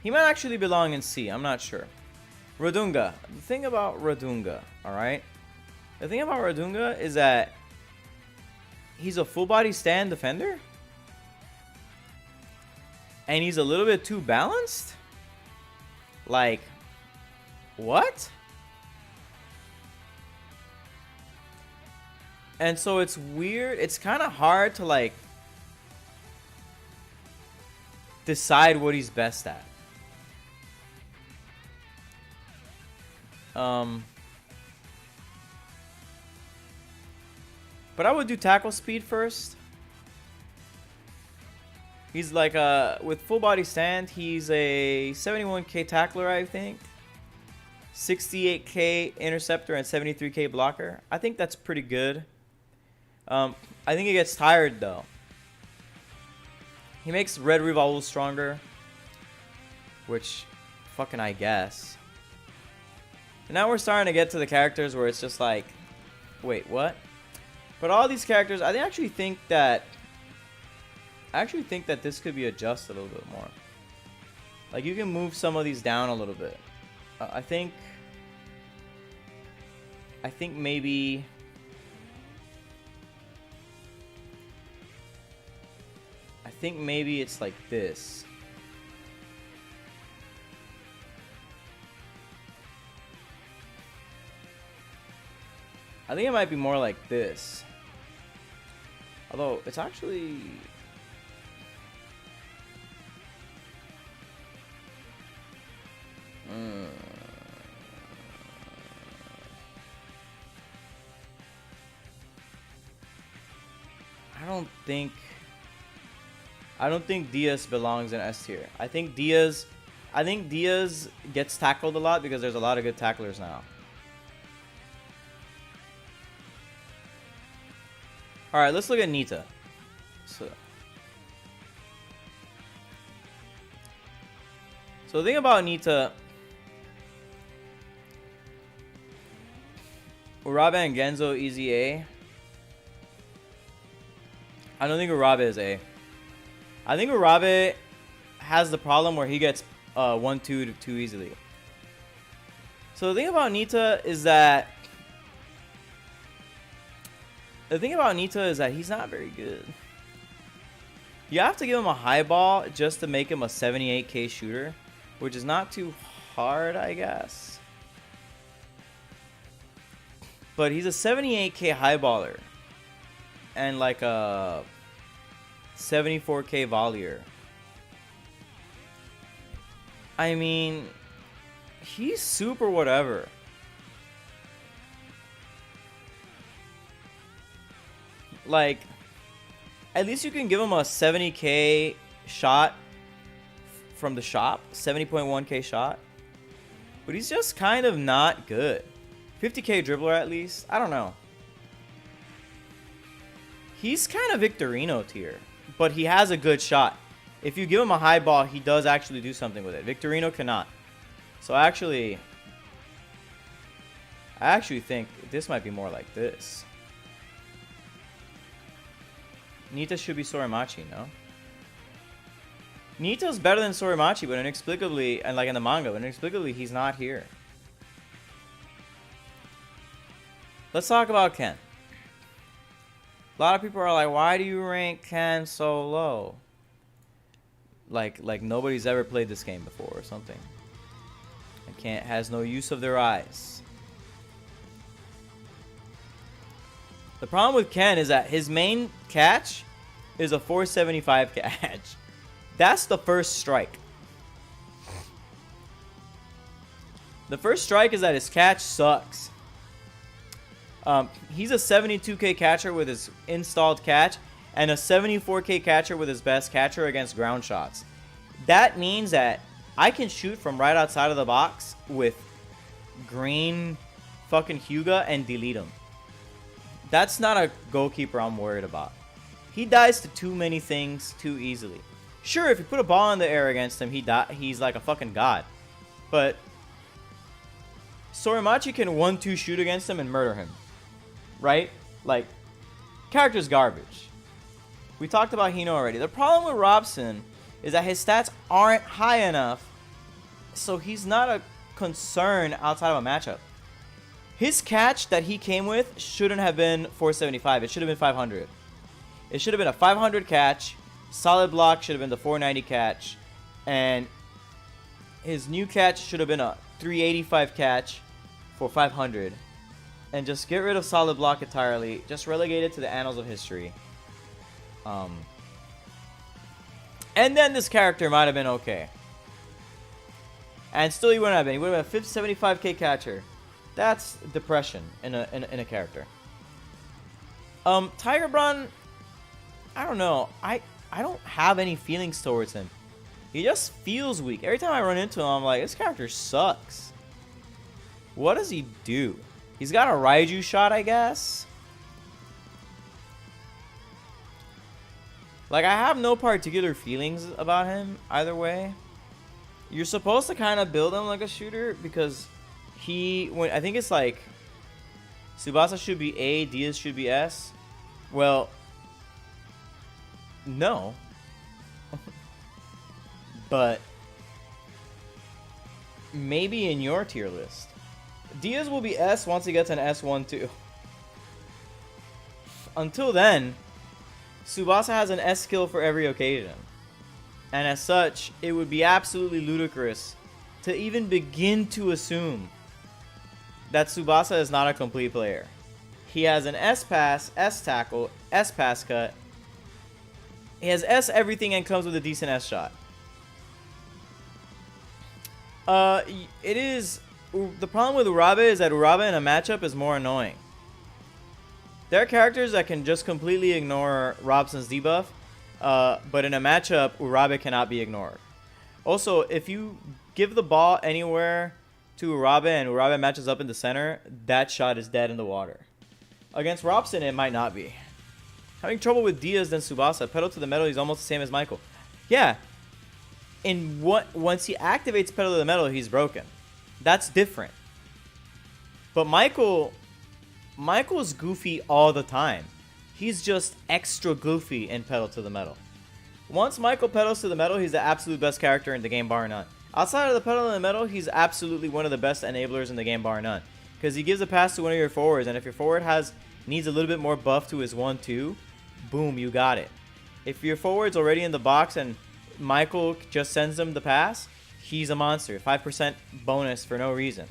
He might actually belong in C. I'm not sure. Radunga. The thing about Radunga, alright? The thing about Radunga is that he's a full body stand defender. And he's a little bit too balanced? Like, what? And so it's weird. It's kind of hard to, like, decide what he's best at. But I would do tackle speed first. He's like with full body stand, he's a 71k tackler, I think. 68k interceptor and 73k blocker. I think that's pretty good. I think he gets tired though. He makes Red Revolver stronger, which fucking I guess. And now we're starting to get to the characters where it's just like, wait, what? But all these characters, I actually think that this could be adjusted a little bit more. Like, you can move some of these down a little bit. I think maybe it's like this. I think it might be more like this. Although, it's actually... I don't think Diaz belongs in S tier. I think Diaz gets tackled a lot because there's a lot of good tacklers now. Alright, let's look at Nita. So the thing about Nita, Urabe and Genzo easy A. I don't think Urabe is A. I think Urabe has the problem where he gets 1-2 too easily. So the thing about Nita is that he's not very good. You have to give him a high ball just to make him a 78k shooter, which is not too hard, I guess. But he's a 78k high baller and like a 74k volleyer. I mean, he's super whatever. Like, at least you can give him a 70k shot from the shop, 70.1k shot. But he's just kind of not good. 50k dribbler at least. I don't know. He's kind of Victorino tier, but he has a good shot. If you give him a high ball, he does actually do something with it. Victorino cannot. So I actually think this might be more like this. Nita should be Sorimachi, no? Nita's better than Sorimachi, but inexplicably, and like in the manga, but inexplicably he's not here. Let's talk about Ken. A lot of people are like, why do you rank Ken so low? Like nobody's ever played this game before or something. And Ken has no use of their eyes. The problem with Ken is that his main catch is a 475 catch. That's the first strike. The first strike is that his catch sucks. He's a 72k catcher with his installed catch and a 74k catcher with his best catcher against ground shots. That means that I can shoot from right outside of the box with green fucking Hyuga and delete him. That's not a goalkeeper I'm worried about. He dies to too many things too easily. Sure, if you put a ball in the air against him, he's like a fucking god. but Sorimachi can 1-2 shoot against him and murder him. Right? Like, character's garbage. We talked about Hino already. The problem with Robson is that his stats aren't high enough, so he's not a concern outside of a matchup. His catch that he came with shouldn't have been 475. It should have been 500. It should have been a 500 catch. Solid block should have been the 490 catch. And his new catch should have been a 385 catch for 500. And just get rid of solid block entirely. Just relegate it to the annals of history. And then this character might have been okay. And still he wouldn't have been. He would have been a 75k catcher. That's depression in a character. Tiger Braun, I don't know. I don't have any feelings towards him. He just feels weak. Every time I run into him, I'm like, this character sucks. What does he do? He's got a Raiju shot, I guess. Like, I have no particular feelings about him either way. You're supposed to kind of build him like a shooter because I think it's like Tsubasa should be A, Diaz should be S. Well, no. But maybe in your tier list. Diaz will be S once he gets an S1 too. Until then, Tsubasa has an S skill for every occasion. And as such, it would be absolutely ludicrous to even begin to assume that Tsubasa is not a complete player. He has an S pass, S tackle, S pass cut. He has S everything and comes with a decent S shot. It is... The problem with Urabe is that Urabe in a matchup is more annoying. There are characters that can just completely ignore Robson's debuff, but in a matchup, Urabe cannot be ignored. Also, if you give the ball anywhere to Urabe and Urabe matches up in the center, that shot is dead in the water. Against Robson, it might not be. Having trouble with Diaz than Tsubasa. Pedal to the metal, he's almost the same as Michael. Yeah. Once he activates pedal to the metal, he's broken. That's different. But Michael's goofy all the time. He's just extra goofy in pedal to the metal. Once Michael pedals to the metal, he's the absolute best character in the game, bar none. Outside of the pedal to the metal, he's absolutely one of the best enablers in the game, bar none. Because he gives a pass to one of your forwards, and if your forward needs a little bit more buff to his 1-2, boom, you got it. If your forward's already in the box and Michael just sends him the pass, he's a monster. 5% bonus for no reason.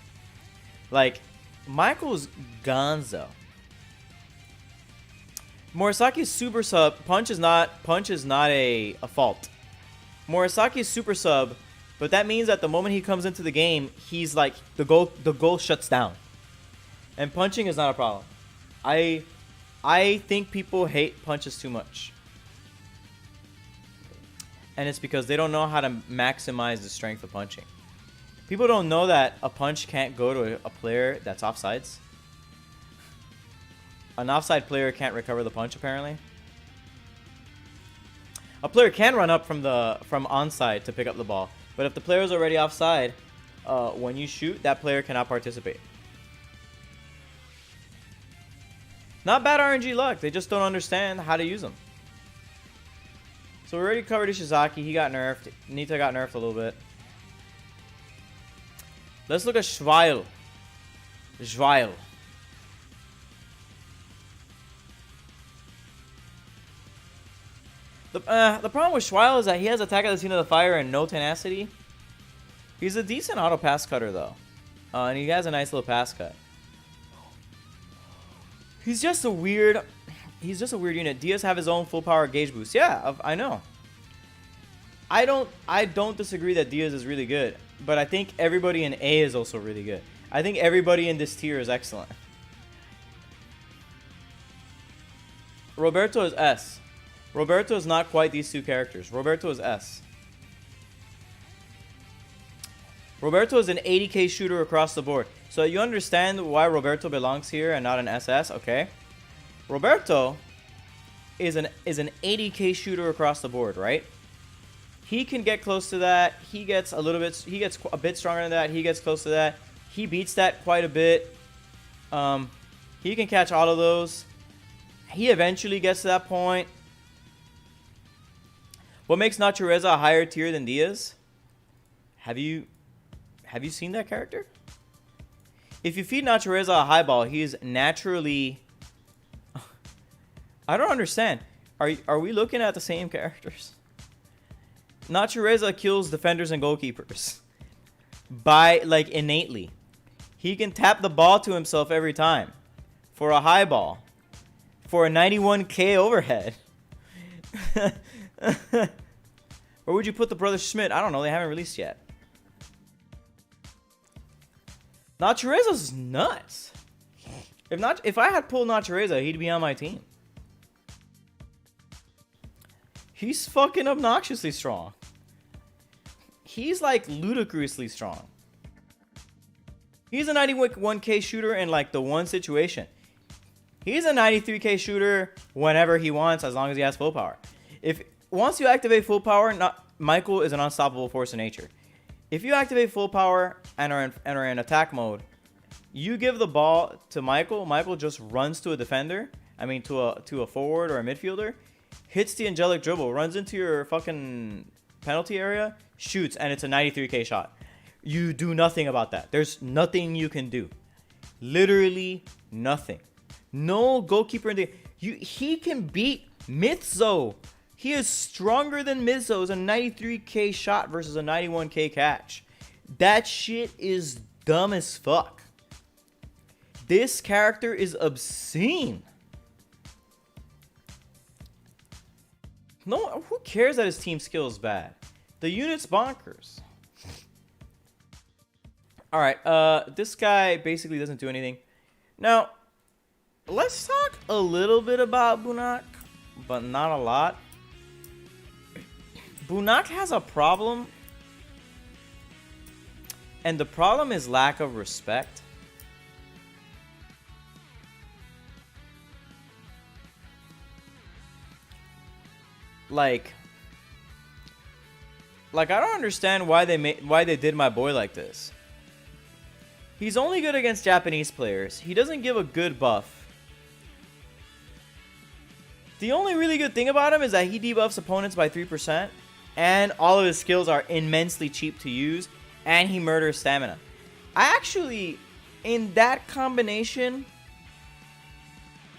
Like, Michael's gonzo. Morisaki's super sub, punch is not a fault. Morisaki's super sub, but that means that the moment he comes into the game, he's like, the goal shuts down. And punching is not a problem. I think people hate punches too much. And it's because they don't know how to maximize the strength of punching. People don't know that a punch can't go to a player that's offsides. An offside player can't recover the punch, apparently. A player can run up from onside to pick up the ball. But if the player is already offside, when you shoot, that player cannot participate. Not bad RNG luck. They just don't understand how to use them. So we already covered Ishizaki. He got nerfed. Nita got nerfed a little bit. Let's look at Schweil. Schweil. The problem with Schweil is that he has Attack at the Scene of the Fire and no tenacity. He's a decent auto pass cutter though. And he has a nice little pass cut. He's just a weird unit. Diaz have his own full power gauge boost. Yeah, I know. I don't disagree that Diaz is really good, but I think everybody in A is also really good. I think everybody in this tier is excellent. Roberto is S. Roberto is not quite these two characters. Roberto is S. Roberto is an 80k shooter across the board. So you understand why Roberto belongs here and not an SS, okay? Roberto is an 80k shooter across the board, right? He can get close to that. He gets a little bit. He gets a bit stronger than that. He gets close to that. He beats that quite a bit. He can catch all of those. He eventually gets to that point. What makes Natureza a higher tier than Diaz? Have you seen that character? If you feed Natureza a high ball, he is naturally... I don't understand. Are we looking at the same characters? Natureza kills defenders and goalkeepers. By, like, innately. He can tap the ball to himself every time. For a high ball. For a 91k overhead. Where would you put the Brother Schmidt? I don't know. They haven't released yet. Natureza's nuts. If I had pulled Natureza, he'd be on my team. He's fucking obnoxiously strong. He's like ludicrously strong. He's a 91k shooter in like the one situation. He's a 93k shooter whenever he wants, as long as he has full power. Once you activate full power, Michael is an unstoppable force of nature. If you activate full power and are in attack mode, you give the ball to Michael. Michael just runs to a defender. I mean, to a forward or a midfielder. Hits the angelic dribble, runs into your fucking penalty area, shoots, and it's a 93k shot. You do nothing about that. There's nothing you can do. Literally nothing. No goalkeeper in the... He can beat Mythzo. He is stronger than Mythzo. It's a 93k shot versus a 91k catch. That shit is dumb as fuck. This character is obscene. No, who cares that his team skill is bad? The unit's bonkers. Alright, this guy basically doesn't do anything. Now, let's talk a little bit about Bunak, but not a lot. Bunak has a problem, and the problem is lack of respect. Like I don't understand why they did my boy like this. He's only good against Japanese players. He doesn't give a good buff. The only really good thing about him is that he debuffs opponents by 3%, and all of his skills are immensely cheap to use, and he murders stamina. I actually, in that combination,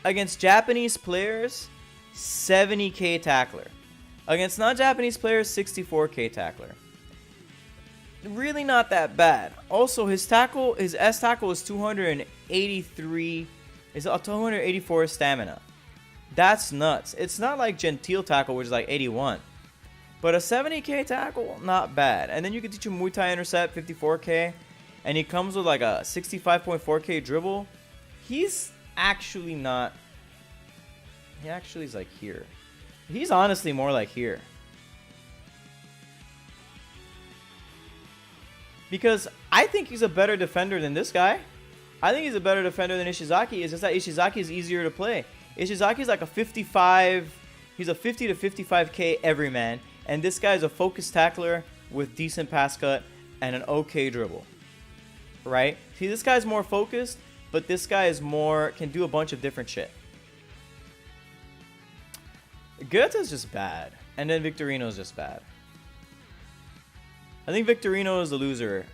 against Japanese players, 70k tackler. Against non-Japanese players, 64k tackler. Really not that bad. Also, his S tackle is 283. Is 284 stamina. That's nuts. It's not like Gentile tackle, which is like 81. But a 70k tackle, not bad. And then you can teach him Muay Thai intercept, 54k. And he comes with like a 65.4k dribble. He's actually not... He actually is like here. He's honestly more like here. Because I think he's a better defender than this guy. I think he's a better defender than Ishizaki. It's just that Ishizaki is easier to play. Ishizaki is like a 55... He's a 50 to 55k everyman. And this guy is a focused tackler with decent pass cut and an okay dribble. Right? See, this guy's more focused, but this guy is more... Can do a bunch of different shit. Goethe's just bad. And then Victorino's just bad. I think Victorino is the loser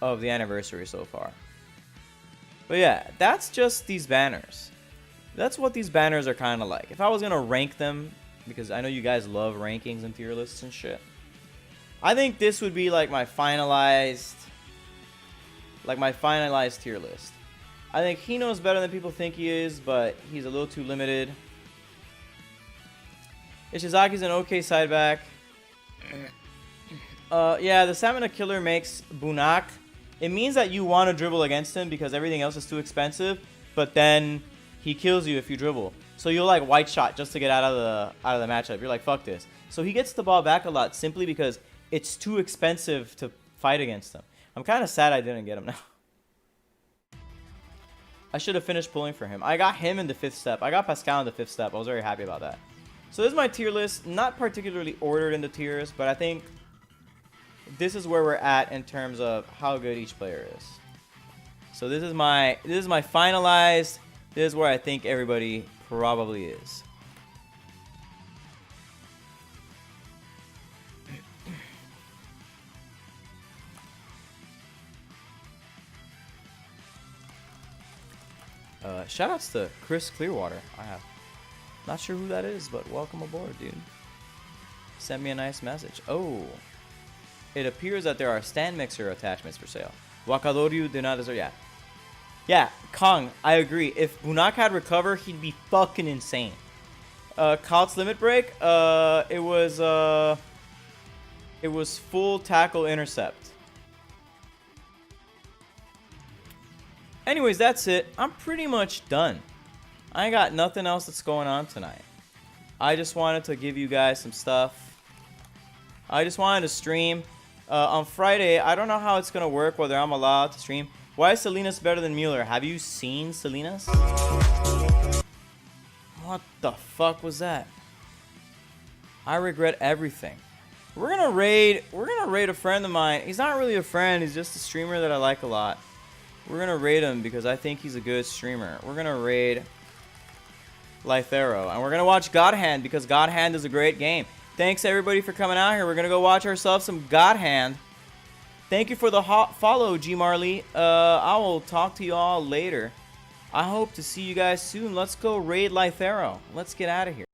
of the anniversary so far. But yeah, that's just these banners. That's what these banners are kind of like. If I was going to rank them, because I know you guys love rankings and tier lists and shit, I think this would be like my finalized tier list. I think Hino's better than people think he is, but he's a little too limited. Ishizaki's an okay side back. Yeah, the stamina killer makes Bunak. It means that you want to dribble against him because everything else is too expensive, but then he kills you if you dribble. So you'll like white shot just to get out of the matchup. You're like, fuck this. So he gets the ball back a lot simply because it's too expensive to fight against him. I'm kind of sad I didn't get him now. I should have finished pulling for him. I got him in the 5th step. I got Pascal in the 5th step. I was very happy about that. So this is my tier list. Not particularly ordered in the tiers, but I think this is where we're at in terms of how good each player is. So this is my finalized. This is where I think everybody probably is. Shoutouts to Chris Clearwater. Not sure who that is, but welcome aboard, dude. Sent me a nice message. Oh, it appears that there are stand mixer attachments for sale. Wakadoryu do not deserve. Yeah, Kong, I agree. If Bunak had recover, he'd be fucking insane. Kaut's limit break. It was full tackle intercept. Anyways, that's it. I'm pretty much done. I ain't got nothing else that's going on tonight. I just wanted to give you guys some stuff. I just wanted to stream. On Friday, I don't know how it's going to work, whether I'm allowed to stream. Why is Salinas better than Mueller? Have you seen Salinas? What the fuck was that? I regret everything. We're gonna raid a friend of mine. He's not really a friend, he's just a streamer that I like a lot. We're gonna raid him because I think he's a good streamer. We're gonna raid Lythero. And we're gonna watch God Hand because God Hand is a great game. Thanks everybody for coming out here. We're gonna go watch ourselves some God Hand. Thank you for the follow, G Marley. I will talk to you all later. I hope to see you guys soon. Let's go raid Lythero. Let's get out of here.